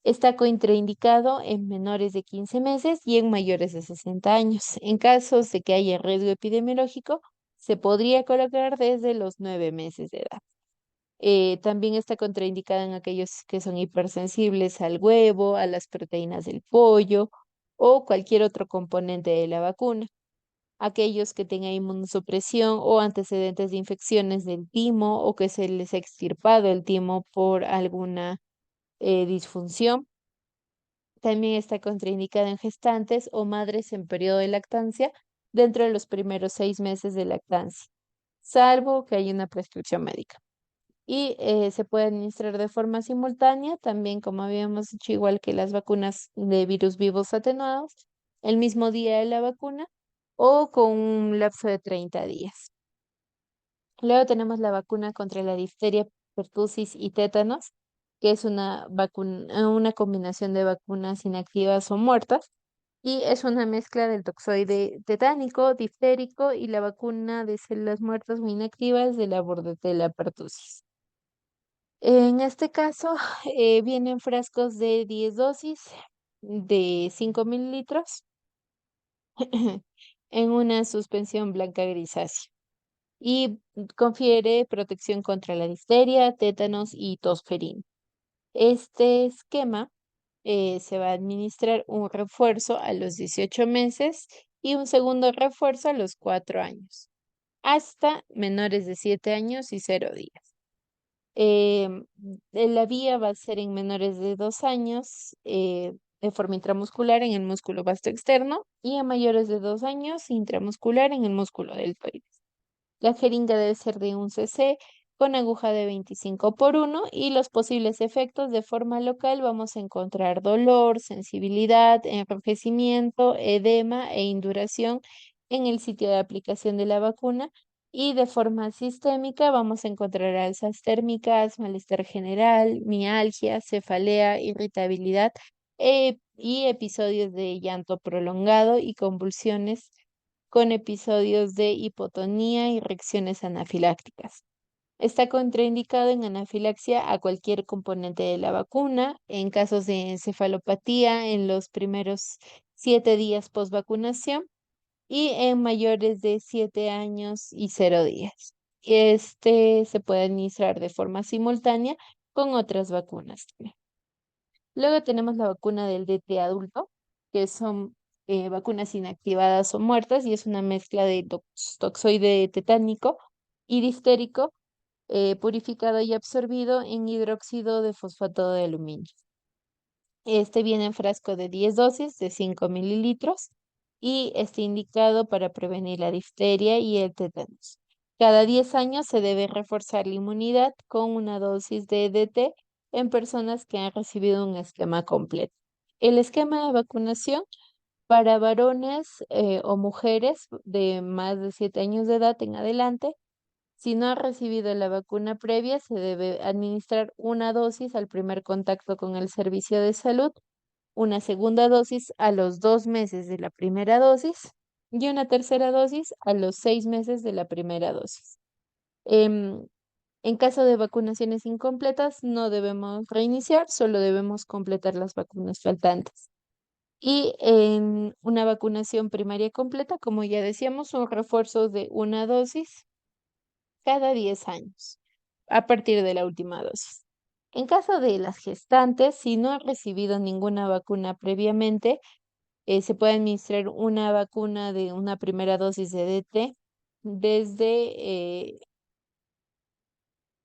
Está contraindicado en menores de 15 meses y en mayores de 60 años. En casos de que haya riesgo epidemiológico, se podría colocar desde los 9 meses de edad. También está contraindicada en aquellos que son hipersensibles al huevo, a las proteínas del pollo o cualquier otro componente de la vacuna. Aquellos que tengan inmunosupresión o antecedentes de infecciones del timo, o que se les ha extirpado el timo por alguna disfunción. También está contraindicada en gestantes o madres en periodo de lactancia dentro de los primeros 6 meses de lactancia, salvo que haya una prescripción médica. Y se puede administrar de forma simultánea, también como habíamos dicho, igual que las vacunas de virus vivos atenuados, el mismo día de la vacuna o con un lapso de 30 días. Luego tenemos la vacuna contra la difteria, pertusis y tétanos, que es una combinación de vacunas inactivas o muertas, y es una mezcla del toxoide tetánico, diftérico y la vacuna de células muertas o inactivas de la bordetella pertussis. En este caso, vienen frascos de 10 dosis de 5 mililitros en una suspensión blanca grisácea, y confiere protección contra la difteria, tétanos y tosferina. Este esquema se va a administrar un refuerzo a los 18 meses y un segundo refuerzo a los 4 años, hasta menores de 7 años y 0 días. La vía va a ser en menores de 2 años, de forma intramuscular en el músculo vasto externo, y a mayores de 2 años intramuscular en el músculo deltoides. La jeringa debe ser de 1 cc con aguja de 25 por 1, y los posibles efectos de forma local vamos a encontrar dolor, sensibilidad, enrojecimiento, edema e induración en el sitio de aplicación de la vacuna, y de forma sistémica vamos a encontrar alzas térmicas, malestar general, mialgia, cefalea, irritabilidad y episodios de llanto prolongado y convulsiones, con episodios de hipotonía y reacciones anafilácticas. Está contraindicado en anafilaxia a cualquier componente de la vacuna, en casos de encefalopatía en los primeros 7 días post vacunación y en mayores de 7 años y 0 días. Este se puede administrar de forma simultánea con otras vacunas también. Luego tenemos la vacuna del DT adulto, que son vacunas inactivadas o muertas, y es una mezcla de toxoide tetánico y difterico, purificado y absorbido en hidróxido de fosfato de aluminio. Este viene en frasco de 10 dosis de 5 mililitros y está indicado para prevenir la difteria y el tétanos. Cada 10 años se debe reforzar la inmunidad con una dosis de DT en personas que han recibido un esquema completo. El esquema de vacunación para varones o mujeres de más de 7 años de edad en adelante, si no ha recibido la vacuna previa, se debe administrar una dosis al primer contacto con el servicio de salud, una segunda dosis a los 2 meses de la primera dosis y una tercera dosis a los 6 meses de la primera dosis. Em, en caso de vacunaciones incompletas, no debemos reiniciar, solo debemos completar las vacunas faltantes. Y en una vacunación primaria completa, como ya decíamos, son refuerzos de una dosis cada 10 años, a partir de la última dosis. En caso de las gestantes, si no han recibido ninguna vacuna previamente, se puede administrar una vacuna de una primera dosis de DT desde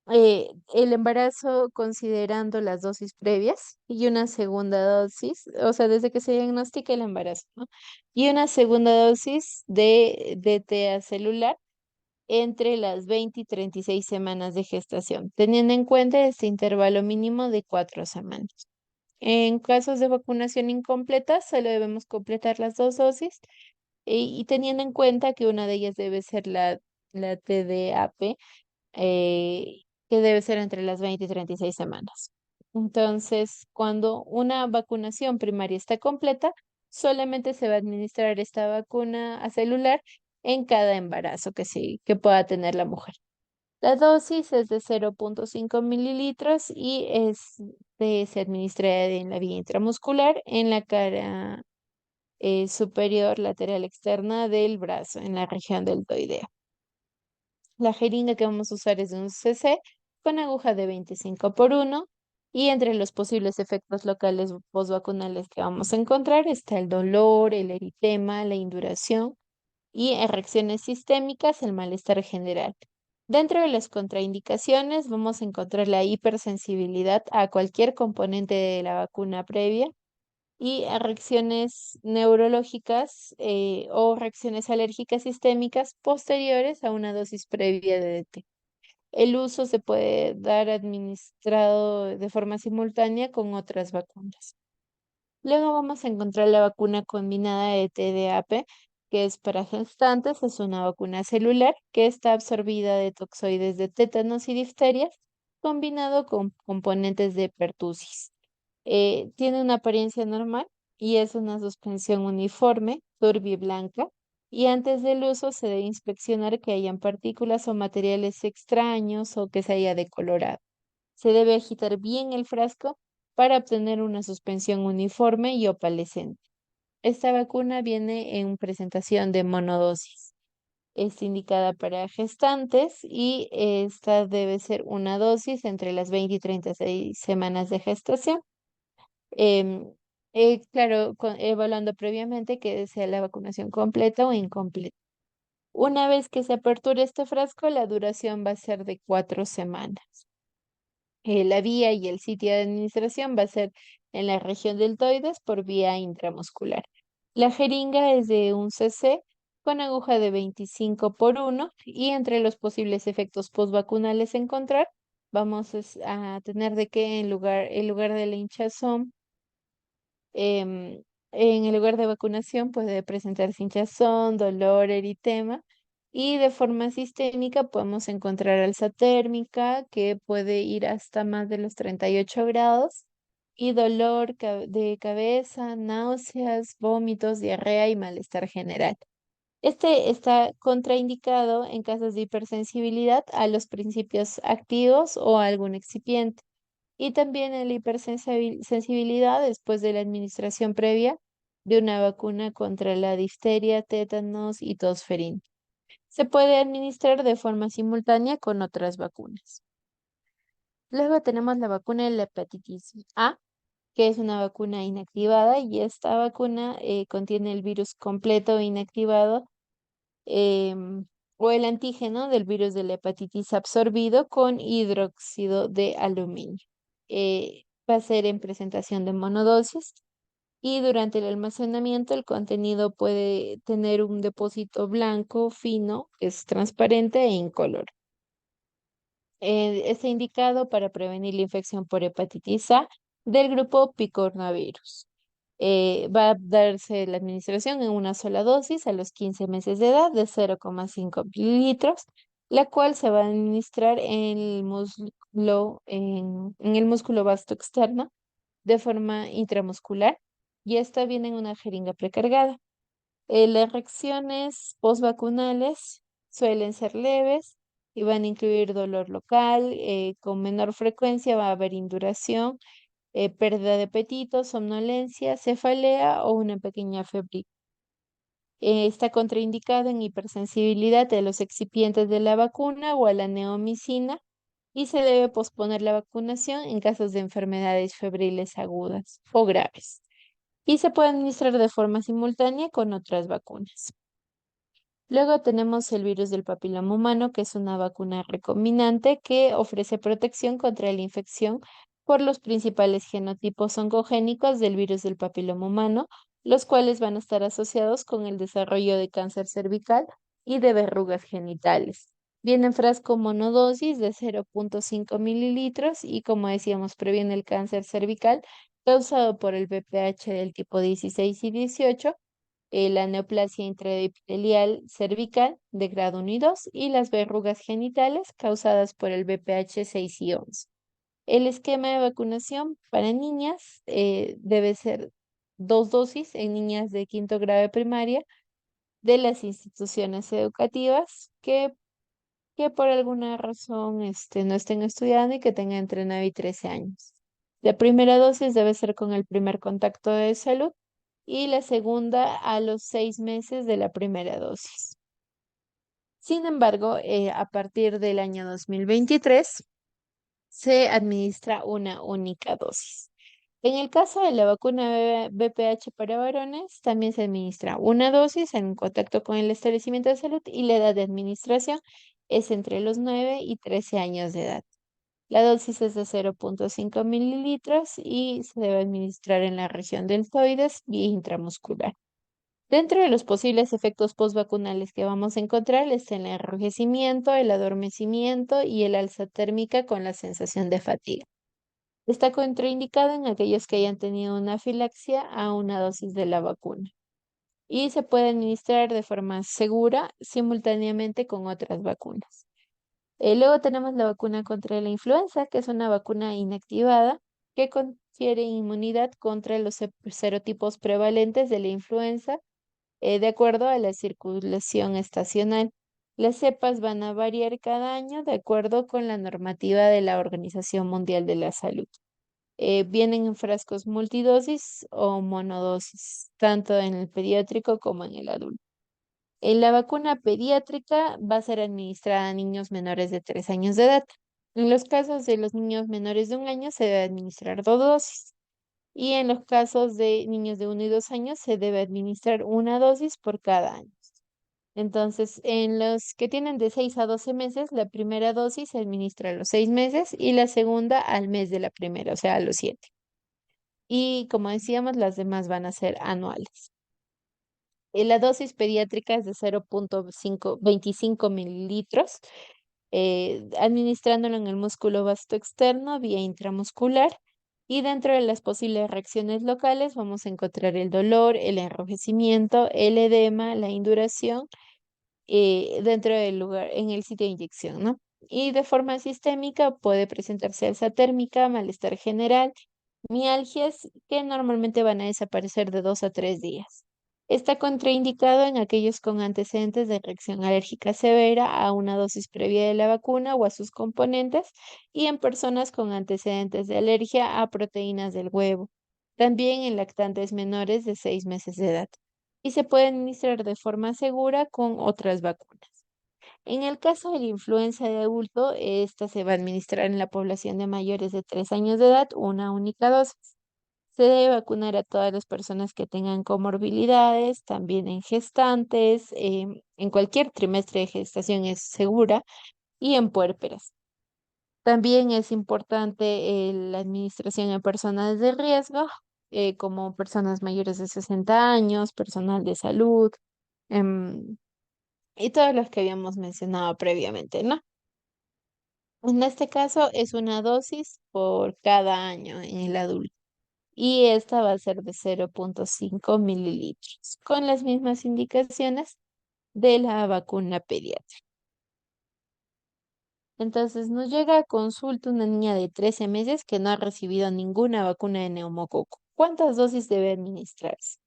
el embarazo, considerando las dosis previas, y una segunda dosis, o sea, desde que se diagnostica el embarazo, ¿no? Y una segunda dosis de DTA celular entre las 20 y 36 semanas de gestación, teniendo en cuenta este intervalo mínimo de 4 semanas. En casos de vacunación incompleta, solo debemos completar las 2 dosis, y teniendo en cuenta que una de ellas debe ser la la TDAP, que debe ser entre las 20 y 36 semanas. Entonces, cuando una vacunación primaria está completa, solamente se va a administrar esta vacuna a celular en cada embarazo que pueda tener la mujer. La dosis es de 0,5 mililitros y se administra en la vía intramuscular en la cara superior lateral externa del brazo, en la región deltoidea. La jeringa que vamos a usar es de un cc con aguja de 25 por 1 y entre los posibles efectos locales postvacunales que vamos a encontrar está el dolor, el eritema, la induración y en reacciones sistémicas, el malestar general. Dentro de las contraindicaciones vamos a encontrar la hipersensibilidad a cualquier componente de la vacuna previa y a reacciones neurológicas o reacciones alérgicas sistémicas posteriores a una dosis previa de DT. El uso se puede dar administrado de forma simultánea con otras vacunas. Luego vamos a encontrar la vacuna combinada de TDAP, que es para gestantes, es una vacuna celular que está absorbida de toxoides de tétanos y difterias, combinado con componentes de pertusis. Tiene una apariencia normal y es una suspensión uniforme, turbia y blanca, y antes del uso se debe inspeccionar que hayan partículas o materiales extraños o que se haya decolorado. Se debe agitar bien el frasco para obtener una suspensión uniforme y opalescente. Esta vacuna viene en presentación de monodosis. Está indicada para gestantes y esta debe ser una dosis entre las 20 y 36 semanas de gestación. Em, claro, evaluando previamente que sea la vacunación completa o incompleta. Una vez que se aperture este frasco, la duración va a ser de 4 semanas. La vía y el sitio de administración va a ser en la región deltoides por vía intramuscular. La jeringa es de un cc con aguja de 25 por 1 y entre los posibles efectos postvacunales a encontrar, vamos a tener de que en lugar de la hinchazón, em, en el lugar de vacunación puede presentarse hinchazón, dolor, eritema. Y de forma sistémica podemos encontrar alza térmica que puede ir hasta más de los 38 grados y dolor de cabeza, náuseas, vómitos, diarrea y malestar general. Este está contraindicado en casos de hipersensibilidad a los principios activos o a algún excipiente y también en la hipersensibilidad después de la administración previa de una vacuna contra la difteria, tétanos y tosferina. Se puede administrar de forma simultánea con otras vacunas. Luego tenemos la vacuna de la hepatitis A, que es una vacuna inactivada y esta vacuna contiene el virus completo e inactivado o el antígeno del virus de la hepatitis absorbido con hidróxido de aluminio. Va a ser en presentación de monodosis y durante el almacenamiento el contenido puede tener un depósito blanco fino, que es transparente e incoloro. Está indicado para prevenir la infección por hepatitis A del grupo picornavirus. Va a darse la administración en una sola dosis a los 15 meses de edad de 0,5 mililitros, la cual se va a administrar en el músculo vasto externo de forma intramuscular y esta viene en una jeringa precargada. Las reacciones postvacunales suelen ser leves y van a incluir dolor local, con menor frecuencia va a haber induración, pérdida de apetito, somnolencia, cefalea o una pequeña febril. Está contraindicado en hipersensibilidad de los excipientes de la vacuna o a la neomicina y se debe posponer la vacunación en casos de enfermedades febriles agudas o graves. Y se puede administrar de forma simultánea con otras vacunas. Luego tenemos el virus del papiloma humano, que es una vacuna recombinante que ofrece protección contra la infección por los principales genotipos oncogénicos del virus del papiloma humano, los cuales van a estar asociados con el desarrollo de cáncer cervical y de verrugas genitales. Viene en frasco monodosis de 0,5 mililitros y como decíamos, previene el cáncer cervical causado por el VPH del tipo 16 y 18 la neoplasia intraepitelial cervical de grado 1 y 2 y las verrugas genitales causadas por el VPH 6 y 11. El esquema de vacunación para niñas debe ser 2 dosis en niñas de quinto grado de primaria de las instituciones educativas que por alguna razón no estén estudiando y que tengan entre 9 y 13 años. La primera dosis debe ser con el primer contacto de salud y la segunda a los 6 meses de la primera dosis. Sin embargo, a partir del año 2023 se administra una única dosis. En el caso de la vacuna VPH para varones, también se administra una dosis en contacto con el establecimiento de salud y la edad de administración es entre los 9 y 13 años de edad. La dosis es de 0,5 mililitros y se debe administrar en la región deltoides y intramuscular. Dentro de los posibles efectos postvacunales que vamos a encontrar está el enrojecimiento, el adormecimiento y el alza térmica con la sensación de fatiga. Está contraindicado en aquellos que hayan tenido una afilaxia a una dosis de la vacuna y se puede administrar de forma segura simultáneamente con otras vacunas. Luego tenemos la vacuna contra la influenza, que es una vacuna inactivada que confiere inmunidad contra los serotipos prevalentes de la influenza de acuerdo a la circulación estacional. Las cepas van a variar cada año de acuerdo con la normativa de la Organización Mundial de la Salud. Vienen en frascos multidosis o monodosis, tanto en el pediátrico como en el adulto. La vacuna pediátrica va a ser administrada a niños menores de 3 años de edad. En los casos de los niños menores de 1 año se debe administrar 2 dosis. Y en los casos de niños de 1 y 2 años se debe administrar una dosis por cada año. Entonces, en los que tienen de 6 a 12 meses, la primera dosis se administra a los 6 meses y la segunda al mes de la primera, o sea, a los 7. Y como decíamos, las demás van a ser anuales. La dosis pediátrica es de 0,25 mililitros, administrándolo en el músculo vasto externo vía intramuscular. Y dentro de las posibles reacciones locales vamos a encontrar el dolor, el enrojecimiento, el edema, la induración dentro del lugar, en el sitio de inyección, ¿no? Y de forma sistémica puede presentarse alza térmica, malestar general, mialgias que normalmente van a desaparecer de 2 a 3 días. Está contraindicado en aquellos con antecedentes de reacción alérgica severa a una dosis previa de la vacuna o a sus componentes y en personas con antecedentes de alergia a proteínas del huevo. También en lactantes menores de 6 meses de edad y se puede administrar de forma segura con otras vacunas. En el caso de la influenza de adulto, esta se va a administrar en la población de mayores de 3 años de edad, una única dosis. Se debe vacunar a todas las personas que tengan comorbilidades, también en gestantes, en cualquier trimestre de gestación es segura y en puérperas. También es importante la administración en personas de riesgo, como personas mayores de 60 años, personal de salud, em, y todos los que habíamos mencionado previamente, ¿no? En este caso es una dosis por cada año en el adulto y esta va a ser de 0,5 mililitros, con las mismas indicaciones de la vacuna pediátrica. Entonces nos llega a consulta una niña de 13 meses que no ha recibido ninguna vacuna de neumococo. ¿Cuántas dosis debe administrarse?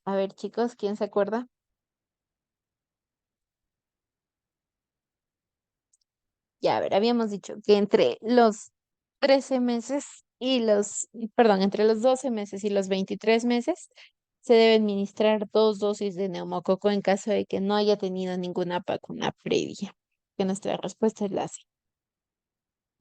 A ver, chicos, ¿quién se acuerda? Ya, a ver, habíamos dicho que entre los 13 meses entre los 12 meses y los 23 meses se debe administrar 2 dosis de neumococo en caso de que no haya tenido ninguna vacuna previa. Que nuestra respuesta es la C.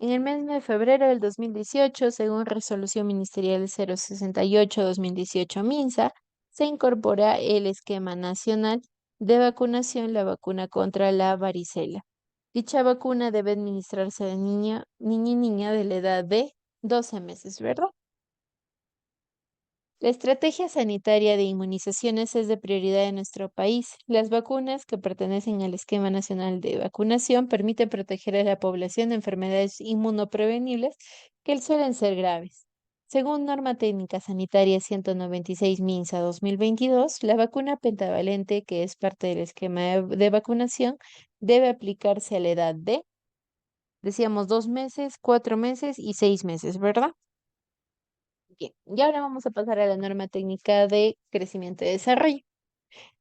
En el mes de febrero del 2018, según Resolución Ministerial 068-2018 MINSA, se incorpora el esquema nacional de vacunación, la vacuna contra la varicela. Dicha vacuna debe administrarse a niña y niña de la edad de 12 meses, ¿verdad? La estrategia sanitaria de inmunizaciones es de prioridad en nuestro país. Las vacunas que pertenecen al Esquema Nacional de Vacunación permiten proteger a la población de enfermedades inmunoprevenibles que suelen ser graves. Según norma técnica sanitaria 196 MINSA 2022, la vacuna pentavalente, que es parte del esquema de vacunación, debe aplicarse a la edad de, decíamos, 2 meses, 4 meses y 6 meses, ¿verdad? Bien, y ahora vamos a pasar a la norma técnica de crecimiento y desarrollo.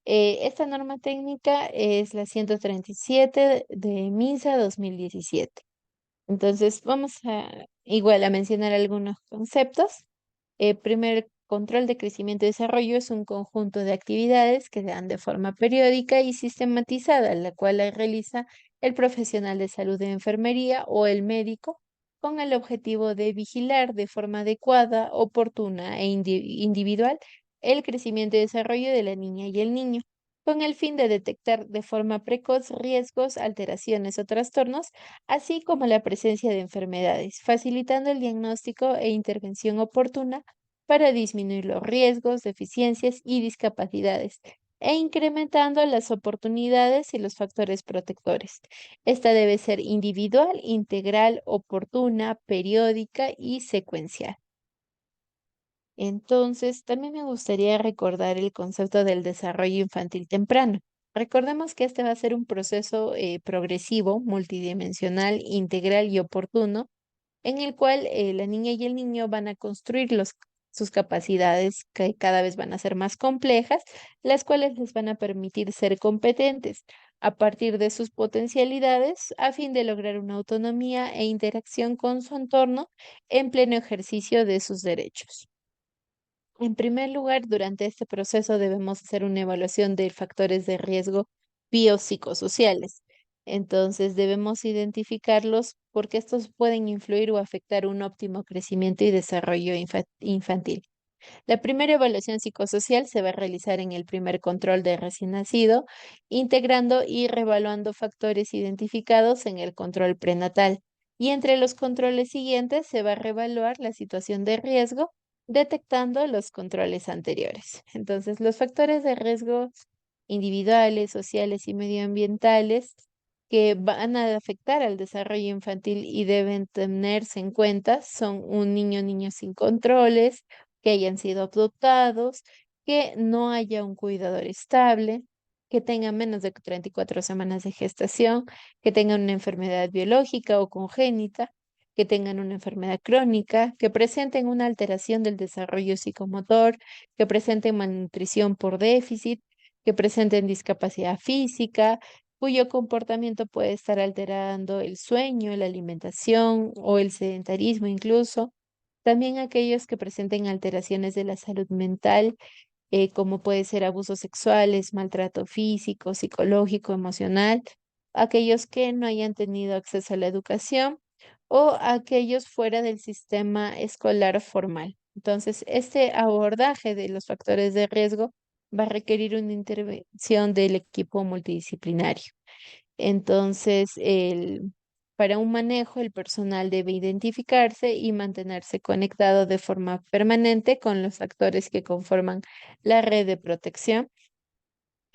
Esta norma técnica es la 137 de MINSA 2017. Entonces, vamos a igual a mencionar algunos conceptos. Primer, control de crecimiento y desarrollo es un conjunto de actividades que se dan de forma periódica y sistematizada, la cual la realiza el profesional de salud de enfermería o el médico con el objetivo de vigilar de forma adecuada, oportuna e individual el crecimiento y desarrollo de la niña y el niño, con el fin de detectar de forma precoz riesgos, alteraciones o trastornos, así como la presencia de enfermedades, facilitando el diagnóstico e intervención oportuna para disminuir los riesgos, deficiencias y discapacidades e incrementando las oportunidades y los factores protectores. Esta debe ser individual, integral, oportuna, periódica y secuencial. Entonces, también me gustaría recordar el concepto del desarrollo infantil temprano. Recordemos que este va a ser un proceso progresivo, multidimensional, integral y oportuno en el cual la niña y el niño van a construir sus capacidades que cada vez van a ser más complejas, las cuales les van a permitir ser competentes a partir de sus potencialidades a fin de lograr una autonomía e interacción con su entorno en pleno ejercicio de sus derechos. En primer lugar, durante este proceso debemos hacer una evaluación de factores de riesgo biopsicosociales. Entonces, debemos identificarlos porque estos pueden influir o afectar un óptimo crecimiento y desarrollo infantil. La primera evaluación psicosocial se va a realizar en el primer control de recién nacido, integrando y revaluando factores identificados en el control prenatal. Y entre los controles siguientes se va a revaluar la situación de riesgo, detectando los controles anteriores. Entonces, los factores de riesgo individuales, sociales y medioambientales que van a afectar al desarrollo infantil y deben tenerse en cuenta son un niño o niña sin controles, que hayan sido adoptados, que no haya un cuidador estable, que tengan menos de 34 semanas de gestación, que tengan una enfermedad biológica o congénita, que tengan una enfermedad crónica, que presenten una alteración del desarrollo psicomotor, que presenten malnutrición por déficit, que presenten discapacidad física, cuyo comportamiento puede estar alterando el sueño, la alimentación o el sedentarismo incluso. También aquellos que presenten alteraciones de la salud mental, como puede ser abusos sexuales, maltrato físico, psicológico, emocional, aquellos que no hayan tenido acceso a la educación o aquellos fuera del sistema escolar formal. Entonces, este abordaje de los factores de riesgo va a requerir una intervención del equipo multidisciplinario. Entonces, para un manejo, el personal debe identificarse y mantenerse conectado de forma permanente con los actores que conforman la red de protección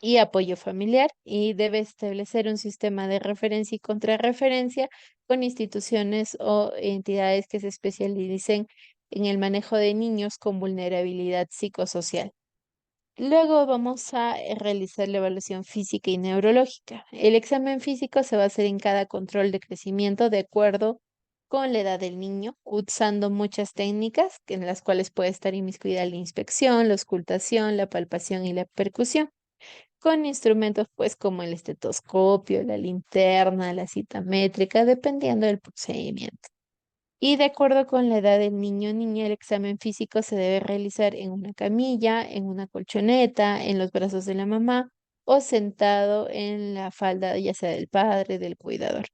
y apoyo familiar y debe establecer un sistema de referencia y contrarreferencia con instituciones o entidades que se especialicen en el manejo de niños con vulnerabilidad psicosocial. Luego vamos a realizar la evaluación física y neurológica. El examen físico se va a hacer en cada control de crecimiento de acuerdo con la edad del niño, usando muchas técnicas en las cuales puede estar inmiscuida la inspección, la auscultación, la palpación y la percusión, con instrumentos pues como el estetoscopio, la linterna, la cita métrica, dependiendo del procedimiento. Y de acuerdo con la edad del niño o niña, el examen físico se debe realizar en una camilla, en una colchoneta, en los brazos de la mamá o sentado en la falda, ya sea del padre, del cuidador.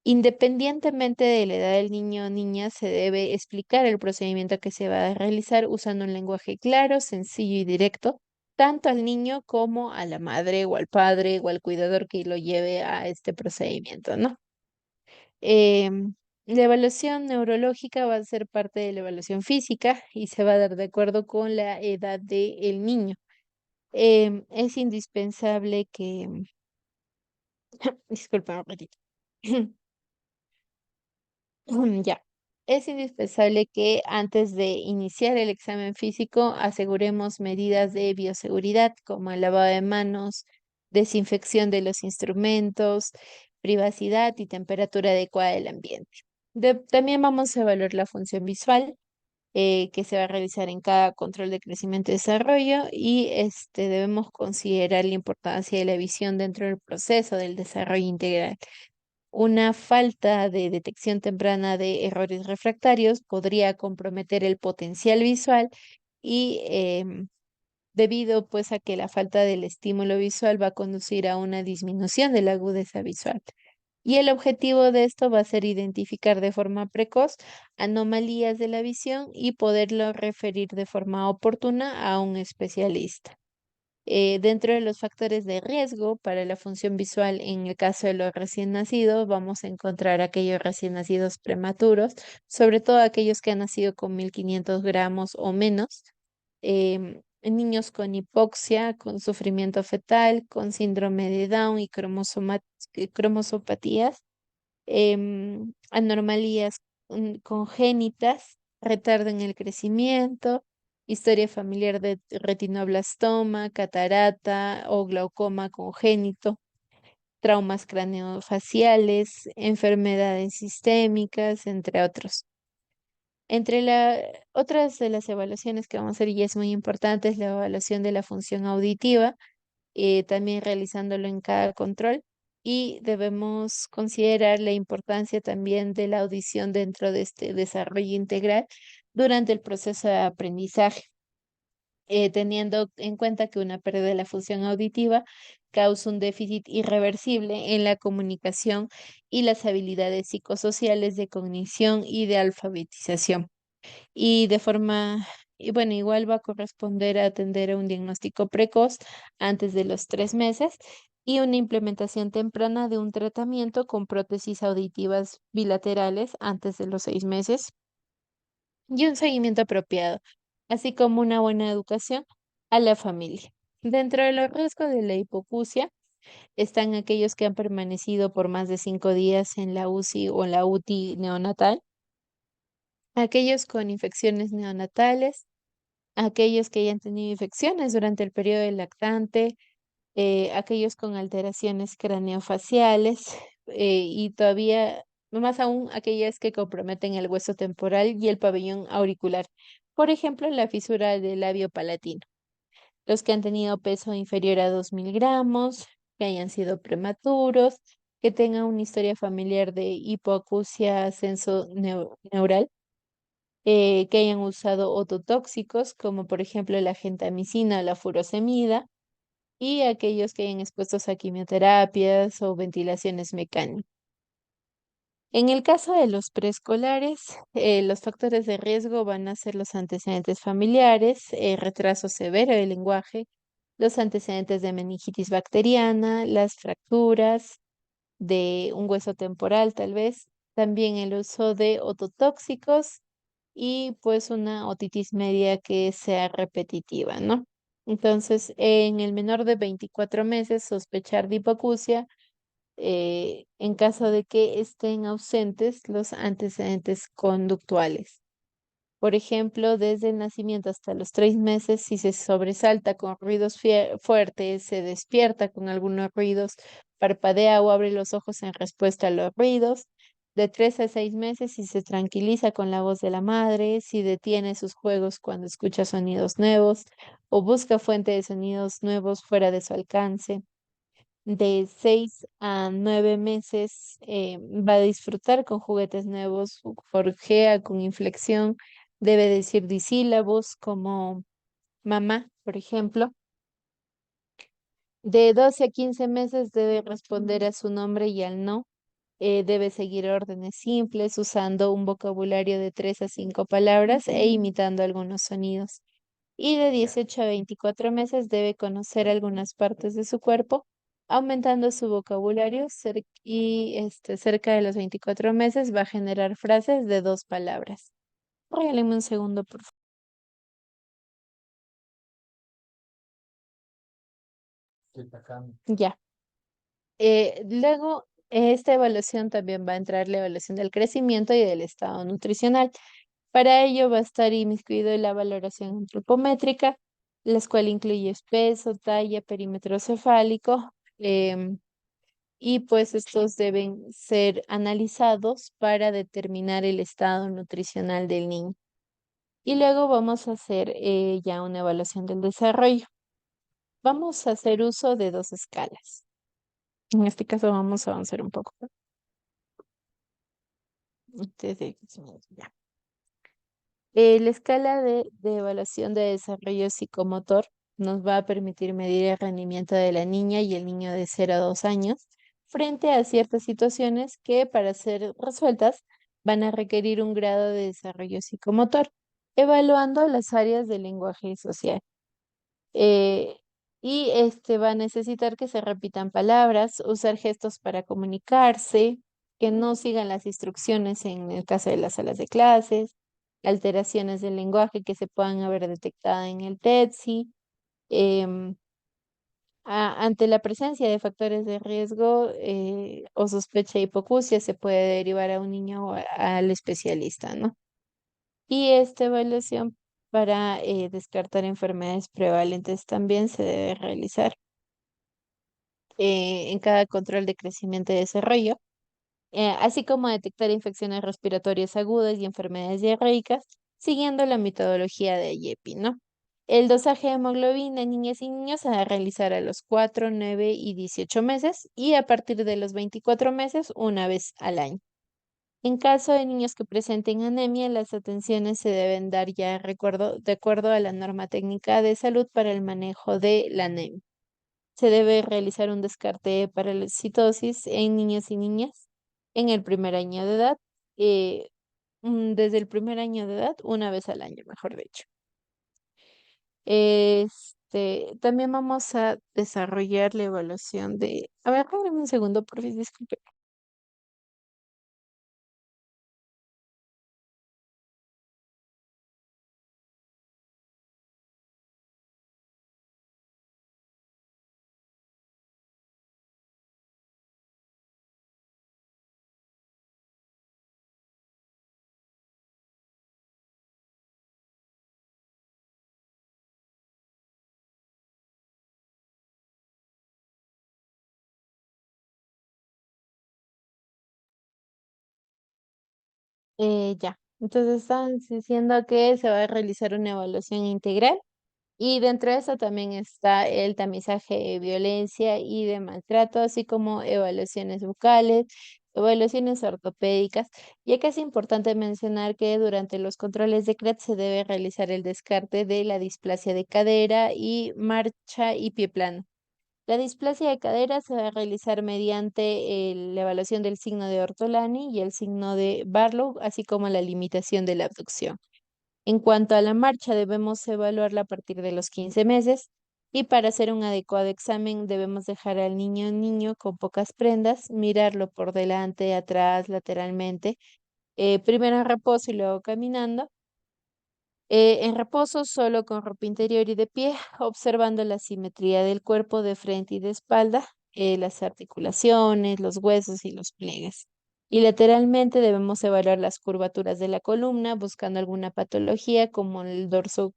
Independientemente de la edad del niño o niña, se debe explicar el procedimiento que se va a realizar usando un lenguaje claro, sencillo y directo, tanto al niño como a la madre o al padre o al cuidador que lo lleve a este procedimiento, ¿no? La evaluación neurológica va a ser parte de la evaluación física y se va a dar de acuerdo con la edad del niño. Es indispensable que, disculpa un ratito. Ya. Es indispensable que antes de iniciar el examen físico aseguremos medidas de bioseguridad como el lavado de manos, desinfección de los instrumentos, privacidad y temperatura adecuada del ambiente. También vamos a evaluar la función visual que se va a realizar en cada control de crecimiento y desarrollo y debemos considerar la importancia de la visión dentro del proceso del desarrollo integral. Una falta de detección temprana de errores refractarios podría comprometer el potencial visual y debido pues a que la falta del estímulo visual va a conducir a una disminución de la agudeza visual. Y el objetivo de esto va a ser identificar de forma precoz anomalías de la visión y poderlo referir de forma oportuna a un especialista. Dentro de los factores de riesgo para la función visual, en el caso de los recién nacidos, vamos a encontrar aquellos recién nacidos prematuros, sobre todo aquellos que han nacido con 1500 gramos o menos, en niños con hipoxia, con sufrimiento fetal, con síndrome de Down y cromosopatías, anomalías congénitas, retardo en el crecimiento, historia familiar de retinoblastoma, catarata o glaucoma congénito, traumas craneofaciales, enfermedades sistémicas, entre otros. Entre otras de las evaluaciones que vamos a hacer, y es muy importante, es la evaluación de la función auditiva, también realizándolo en cada control. Y debemos considerar la importancia también de la audición dentro de este desarrollo integral durante el proceso de aprendizaje, teniendo en cuenta que una pérdida de la función auditiva causa un déficit irreversible en la comunicación y las habilidades psicosociales de cognición y de alfabetización. Y de forma, y bueno, igual va a corresponder a atender a un diagnóstico precoz antes de los 3 meses y una implementación temprana de un tratamiento con prótesis auditivas bilaterales antes de los 6 meses y un seguimiento apropiado, así como una buena educación a la familia. Dentro de los riesgos de la hipoacusia están aquellos que han permanecido por más de 5 días en la UCI o en la UTI neonatal, aquellos con infecciones neonatales, aquellos que hayan tenido infecciones durante el periodo del lactante, aquellos con alteraciones craneofaciales y todavía, más aún, aquellas que comprometen el hueso temporal y el pabellón auricular. Por ejemplo, la fisura del labio palatino. Los que han tenido peso inferior a 2000 gramos, que hayan sido prematuros, que tengan una historia familiar de hipoacusia senso-neural, que hayan usado ototóxicos, como por ejemplo la gentamicina o la furosemida, y aquellos que hayan expuestos a quimioterapias o ventilaciones mecánicas. En el caso de los preescolares, los factores de riesgo van a ser los antecedentes familiares, retraso severo del lenguaje, los antecedentes de meningitis bacteriana, las fracturas de un hueso temporal tal vez, también el uso de ototóxicos y pues una otitis media que sea repetitiva, ¿no? Entonces, en el menor de 24 meses, sospechar de hipoacusia en caso de que estén ausentes los antecedentes conductuales. Por ejemplo, desde el nacimiento hasta los 3 meses, si se sobresalta con ruidos fuertes, se despierta con algunos ruidos, parpadea o abre los ojos en respuesta a los ruidos. De 3 a 6 meses, si se tranquiliza con la voz de la madre, si detiene sus juegos cuando escucha sonidos nuevos o busca fuente de sonidos nuevos fuera de su alcance. De 6 a 9 meses va a disfrutar con juguetes nuevos, forjea con inflexión, debe decir disílabos como mamá, por ejemplo. De 12 a 15 meses debe responder a su nombre y al no. Debe seguir órdenes simples usando un vocabulario de 3 a 5 palabras e imitando algunos sonidos. Y de 18 a 24 meses debe conocer algunas partes de su cuerpo, aumentando su vocabulario y cerca de los 24 meses va a generar frases de 2 palabras. Regáleme un segundo, por favor. Ya. Luego, Esta evaluación también va a entrar la evaluación del crecimiento y del estado nutricional. Para ello va a estar inmiscuido la valoración antropométrica, la cual incluye peso, talla, perímetro cefálico, y pues estos deben ser analizados para determinar el estado nutricional del niño. Y luego vamos a hacer ya una evaluación del desarrollo. Vamos a hacer uso de dos escalas. En este caso vamos a avanzar un poco. Ya. La escala de evaluación de desarrollo psicomotor nos va a permitir medir el rendimiento de la niña y el niño de 0 a 2 años frente a ciertas situaciones que para ser resueltas van a requerir un grado de desarrollo psicomotor, evaluando las áreas del lenguaje social. Eh, y este va a necesitar que se repitan palabras, usar gestos para comunicarse, que no sigan las instrucciones en el caso de las salas de clases, alteraciones del lenguaje que se puedan haber detectado en el TEDSI. em, Ante la presencia de factores de riesgo o sospecha de hipoacusia, se puede derivar a un niño o al especialista, ¿no? Y esta evaluación para descartar enfermedades prevalentes también se debe realizar en cada control de crecimiento y desarrollo, así como detectar infecciones respiratorias agudas y enfermedades diarreicas, siguiendo la metodología de IEPI, ¿no? El dosaje de hemoglobina en niñas y niños se va a realizar a los 4, 9 y 18 meses y a partir de los 24 meses una vez al año. En caso de niños que presenten anemia, las atenciones se deben dar ya de acuerdo a la norma técnica de salud para el manejo de la anemia. Se debe realizar un descarte de parasitosis en niños y niñas en el primer año de edad, eh, desde el primer año de edad, una vez al año, mejor dicho. También vamos a desarrollar la evaluación de... A ver, espérame un segundo, por favor, disculpe. Ya, entonces están diciendo que se va a realizar una evaluación integral y dentro de eso también está el tamizaje de violencia y de maltrato, así como evaluaciones bucales, evaluaciones ortopédicas. Y acá es importante mencionar que durante los controles de CREAT se debe realizar el descarte de la displasia de cadera y marcha y pie plano. La displasia de cadera se va a realizar mediante la evaluación del signo de Ortolani y el signo de Barlow, así como la limitación de la abducción. En cuanto a la marcha, debemos evaluarla a partir de los 15 meses y para hacer un adecuado examen debemos dejar al niño con pocas prendas, mirarlo por delante, atrás, lateralmente, primero en reposo y luego caminando. En reposo, solo con ropa interior y de pie, observando la simetría del cuerpo de frente y de espalda, las articulaciones, los huesos y los pliegues. Y lateralmente debemos evaluar las curvaturas de la columna, buscando alguna patología como el dorso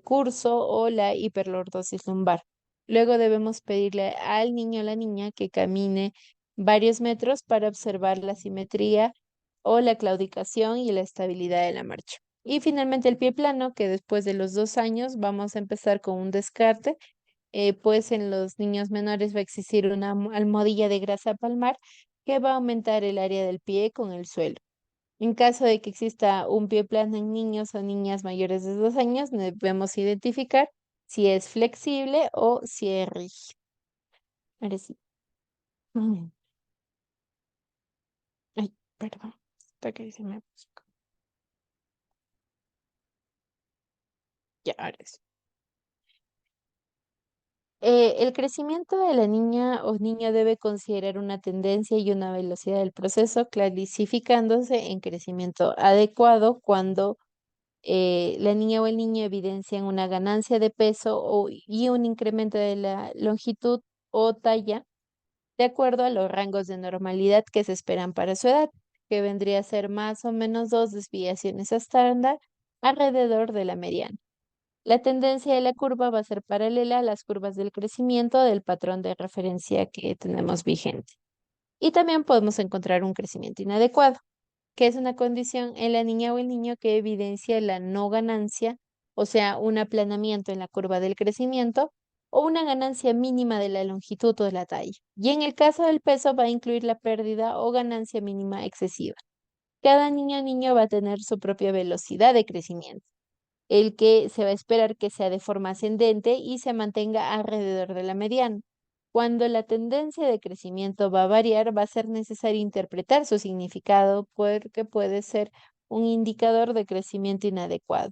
curso o la hiperlordosis lumbar. Luego debemos pedirle al niño o la niña que camine varios metros para observar la simetría o la claudicación y la estabilidad de la marcha. Y finalmente el pie plano, que después de los 2 años vamos a empezar con un descarte, pues en los niños menores va a existir una almohadilla de grasa palmar que va a aumentar el área del pie con el suelo. En caso de que exista un pie plano en niños o niñas mayores de 2 años, debemos identificar si es flexible o si es rígido. Ahora sí. Mm, Ay, perdón. Hasta que se me puso. Ya, ahora sí. El crecimiento de la niña o niño debe considerar una tendencia y una velocidad del proceso, clasificándose en crecimiento adecuado cuando la niña o el niño evidencian una ganancia de peso y un incremento de la longitud o talla de acuerdo a los rangos de normalidad que se esperan para su edad, que vendría a ser más o menos 2 desviaciones estándar alrededor de la mediana. La tendencia de la curva va a ser paralela a las curvas del crecimiento del patrón de referencia que tenemos vigente. Y también podemos encontrar un crecimiento inadecuado, que es una condición en la niña o el niño que evidencia la no ganancia, o sea, un aplanamiento en la curva del crecimiento o una ganancia mínima de la longitud o de la talla. Y en el caso del peso va a incluir la pérdida o ganancia mínima excesiva. Cada niño o niño va a tener su propia velocidad de crecimiento, el que se va a esperar que sea de forma ascendente y se mantenga alrededor de la mediana. Cuando la tendencia de crecimiento va a variar, va a ser necesario interpretar su significado porque puede ser un indicador de crecimiento inadecuado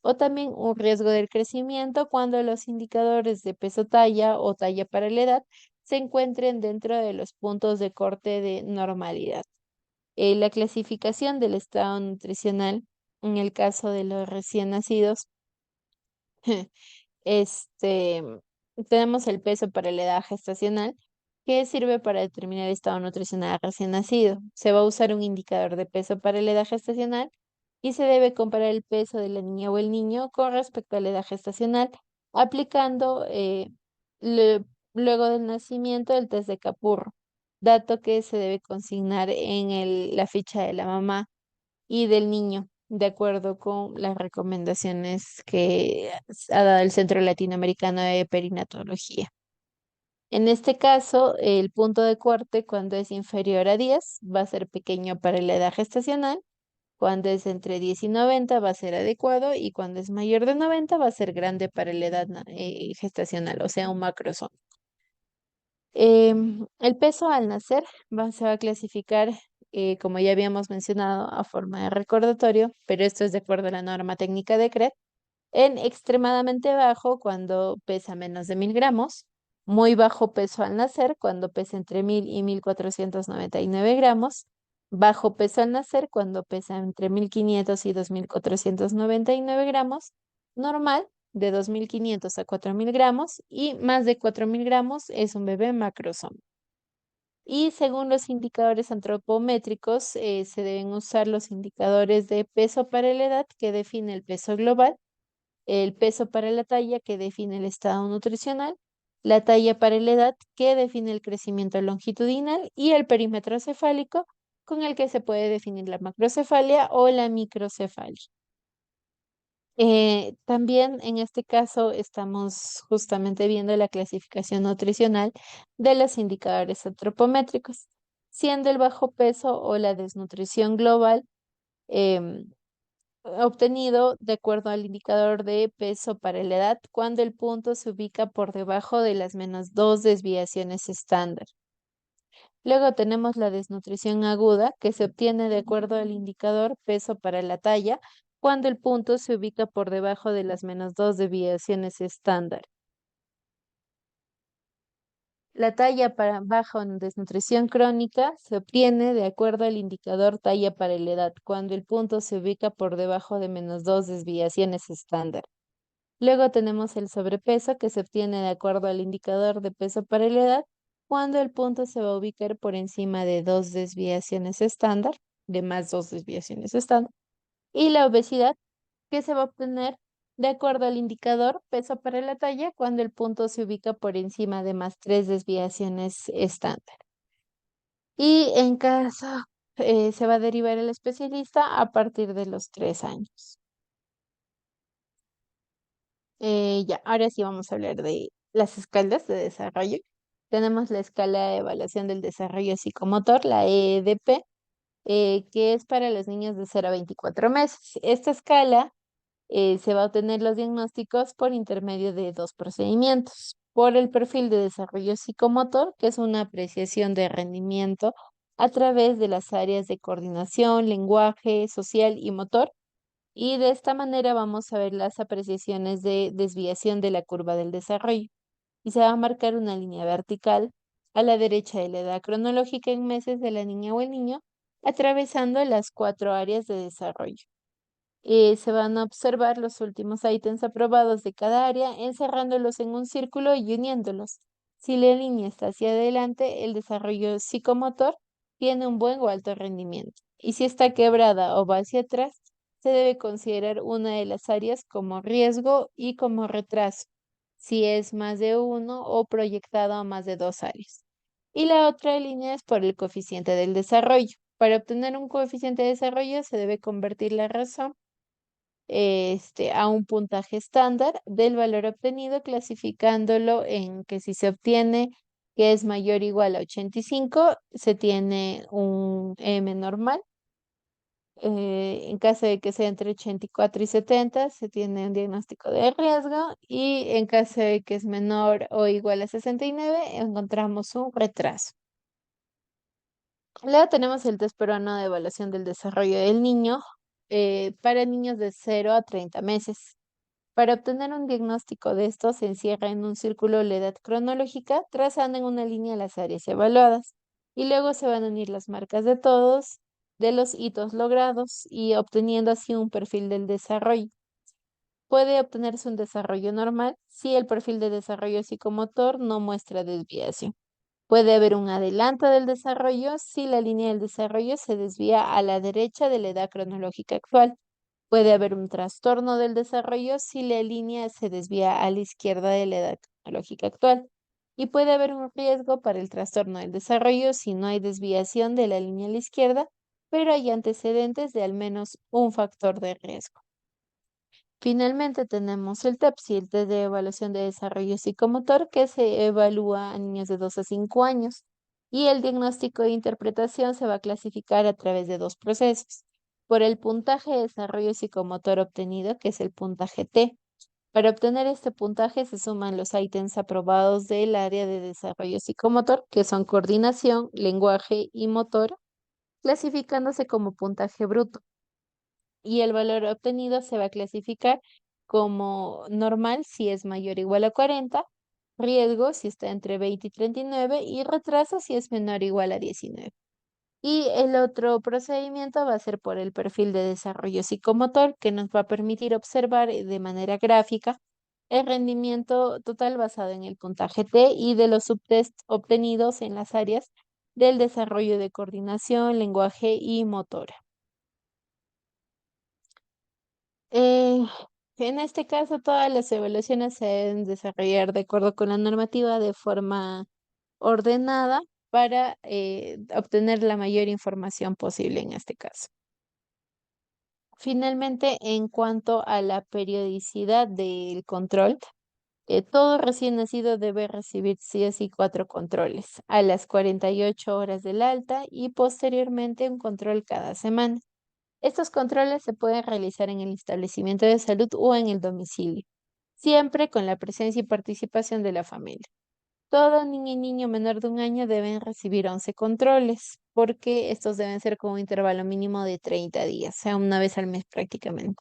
o también un riesgo del crecimiento cuando los indicadores de peso talla o talla para la edad se encuentren dentro de los puntos de corte de normalidad. La clasificación del estado nutricional en el caso de los recién nacidos. Este, tenemos el peso para la edad gestacional, que sirve para determinar el estado nutricional recién nacido. Se va a usar un indicador de peso para la edad gestacional y se debe comparar el peso de la niña o el niño con respecto a la edad gestacional, aplicando le- luego del nacimiento el test de Capurro, dato que se debe consignar en la ficha de la mamá y del niño, de acuerdo con las recomendaciones que ha dado el Centro Latinoamericano de Perinatología. En este caso, el punto de corte cuando es inferior a 10 va a ser pequeño para la edad gestacional, cuando es entre 10 y 90 va a ser adecuado y cuando es mayor de 90 va a ser grande para la edad gestacional, o sea, un macrosoma. El peso al nacer se va a clasificar, como ya habíamos mencionado, a forma de recordatorio, pero esto es de acuerdo a la norma técnica de CRET, en extremadamente bajo cuando pesa menos de 1000 gramos, muy bajo peso al nacer cuando pesa entre 1000 y 1499 gramos, bajo peso al nacer cuando pesa entre 1500 y 2499 gramos, normal de 2500 a 4000 gramos y más de 4000 gramos es un bebé macrosoma. Y según los indicadores antropométricos, se deben usar los indicadores de peso para la edad que define el peso global, el peso para la talla que define el estado nutricional, la talla para la edad que define el crecimiento longitudinal y el perímetro cefálico con el que se puede definir la macrocefalia o la microcefalia. También en este caso estamos justamente viendo la clasificación nutricional de los indicadores antropométricos, siendo el bajo peso o la desnutrición global em, obtenido de acuerdo al indicador de peso para la edad cuando el punto se ubica por debajo de las -2 desviaciones estándar. Luego tenemos la desnutrición aguda, que se obtiene de acuerdo al indicador peso para la talla, cuando el punto se ubica por debajo de las -2 desviaciones estándar. La talla para bajo en desnutrición crónica se obtiene de acuerdo al indicador talla para la edad, cuando el punto se ubica por debajo de -2 desviaciones estándar. Luego tenemos el sobrepeso que se obtiene de acuerdo al indicador de peso para la edad, cuando el punto se va a ubicar por encima de 2 desviaciones estándar, de más 2 desviaciones estándar. Y la obesidad que se va a obtener de acuerdo al indicador peso para la talla, cuando el punto se ubica por encima de más 3 desviaciones estándar. Y en caso se va a derivar el especialista a partir de los 3 años. Ya, ahora sí vamos a hablar de las escalas de desarrollo. Tenemos la escala de evaluación del desarrollo psicomotor, la EDP, que es para los niños de 0 a 24 meses. Esta escala se va a obtener los diagnósticos por intermedio de dos procedimientos. Por el perfil de desarrollo psicomotor, que es una apreciación de rendimiento a través de las áreas de coordinación, lenguaje, social y motor, y de esta manera vamos a ver las apreciaciones de desviación de la curva del desarrollo. Y se va a marcar una línea vertical a la derecha de la edad cronológica en meses de la niña o el niño, atravesando las 4 áreas de desarrollo. Se van a observar los últimos ítems aprobados de cada área, encerrándolos en un círculo y uniéndolos. Si la línea está hacia adelante, el desarrollo psicomotor tiene un buen o alto rendimiento. Y si está quebrada o va hacia atrás, se debe considerar una de las áreas como riesgo y como retraso, si es más de uno o proyectado a más de dos áreas. Y la otra línea es por el coeficiente del desarrollo. Para obtener un coeficiente de desarrollo se debe convertir la razón a un puntaje estándar del valor obtenido, clasificándolo en que si se obtiene que es mayor o igual a 85, se tiene un M normal. En caso de que sea entre 84 y 70, se tiene un diagnóstico de riesgo. Y en caso de que es menor o igual a 69, encontramos un retraso. Luego tenemos el test peruano de evaluación del desarrollo del niño para niños de 0 a 30 meses. Para obtener un diagnóstico de esto, se encierra en un círculo la edad cronológica, trazando en una línea las áreas evaluadas, y luego se van a unir las marcas de todos, de los hitos logrados, y obteniendo así un perfil del desarrollo. Puede obtenerse un desarrollo normal si el perfil de desarrollo psicomotor no muestra desviación. Puede haber un adelanto del desarrollo si la línea del desarrollo se desvía a la derecha de la edad cronológica actual. Puede haber un trastorno del desarrollo si la línea se desvía a la izquierda de la edad cronológica actual. Y puede haber un riesgo para el trastorno del desarrollo si no hay desviación de la línea a la izquierda, pero hay antecedentes de al menos un factor de riesgo. Finalmente tenemos el TEPS, el test de evaluación de desarrollo psicomotor, que se evalúa a niños de 2 a 5 años. Y el diagnóstico de interpretación se va a clasificar a través de dos procesos. Por el puntaje de desarrollo psicomotor obtenido, que es el puntaje T. Para obtener este puntaje se suman los ítems aprobados del área de desarrollo psicomotor, que son coordinación, lenguaje y motor, clasificándose como puntaje bruto. Y el valor obtenido se va a clasificar como normal si es mayor o igual a 40, riesgo si está entre 20 y 39 y retraso si es menor o igual a 19. Y el otro procedimiento va a ser por el perfil de desarrollo psicomotor, que nos va a permitir observar de manera gráfica el rendimiento total basado en el puntaje T y de los subtests obtenidos en las áreas del desarrollo de coordinación, lenguaje y motora. Eh, en este caso, todas las evaluaciones se deben desarrollar de acuerdo con la normativa de forma ordenada para obtener la mayor información posible en este caso. Finalmente, en cuanto a la periodicidad del control, todo recién nacido debe recibir sí o sí 4 controles a las 48 horas del alta y posteriormente un control cada semana. Estos controles se pueden realizar en el establecimiento de salud o en el domicilio, siempre con la presencia y participación de la familia. Todo niño y niño menor de un año deben recibir 11 controles, porque estos deben ser con un intervalo mínimo de 30 días, o sea, una vez al mes prácticamente.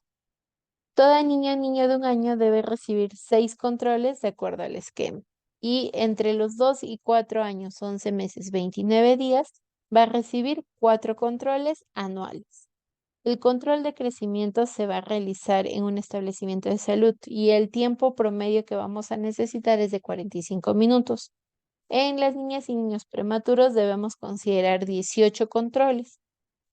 Toda niña o niño de un año debe recibir 6 controles de acuerdo al esquema. Y entre los 2 y 4 años, 11 meses, 29 días, va a recibir 4 controles anuales. El control de crecimiento se va a realizar en un establecimiento de salud y el tiempo promedio que vamos a necesitar es de 45 minutos. En las niñas y niños prematuros debemos considerar 18 controles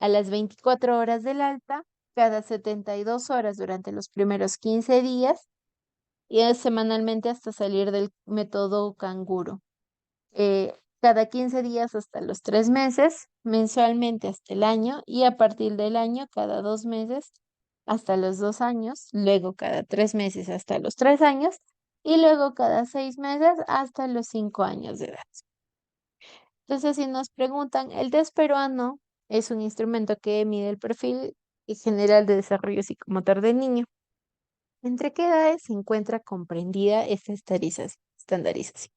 a las 24 horas del alta, cada 72 horas durante los primeros 15 días y semanalmente hasta salir del método canguro. Cada 15 días hasta los 3 meses, mensualmente hasta el año y a partir del año cada 2 meses hasta los 2 años, luego cada 3 meses hasta los 3 años y luego cada 6 meses hasta los 5 años de edad. Entonces, si nos preguntan, el test peruano es un instrumento que mide el perfil general de desarrollo psicomotor del niño. ¿Entre qué edades se encuentra comprendida esta estandarización?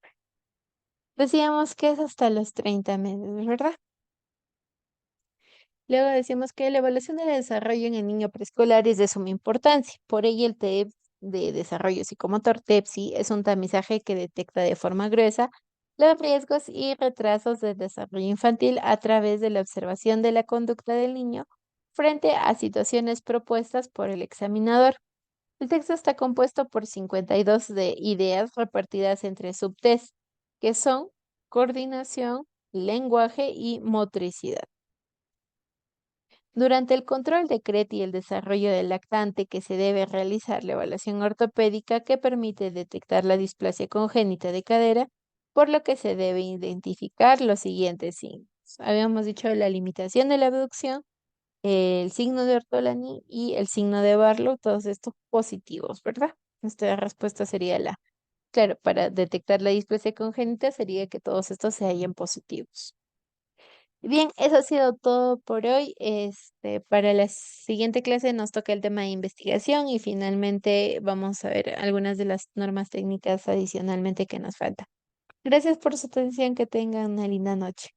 Decíamos que es hasta los 30 meses, ¿verdad? Luego decimos que la evaluación del desarrollo en el niño preescolar es de suma importancia. Por ello, el TEP de desarrollo psicomotor, TEPSI, es un tamizaje que detecta de forma gruesa los riesgos y retrasos del desarrollo infantil a través de la observación de la conducta del niño frente a situaciones propuestas por el examinador. El texto está compuesto por 52 de ideas repartidas entre subtests que son coordinación, lenguaje y motricidad. Durante el control de CRET y el desarrollo del lactante que se debe realizar la evaluación ortopédica que permite detectar la displasia congénita de cadera, por lo que se debe identificar los siguientes signos. Habíamos dicho la limitación de la abducción, el signo de Ortolani y el signo de Barlow, todos estos positivos, ¿verdad? Nuestra respuesta sería la, claro, para detectar la displasia congénita sería que todos estos se hallen positivos. Bien, eso ha sido todo por hoy. Para la siguiente clase nos toca el tema de investigación y finalmente vamos a ver algunas de las normas técnicas adicionalmente que nos faltan. Gracias por su atención, que tengan una linda noche.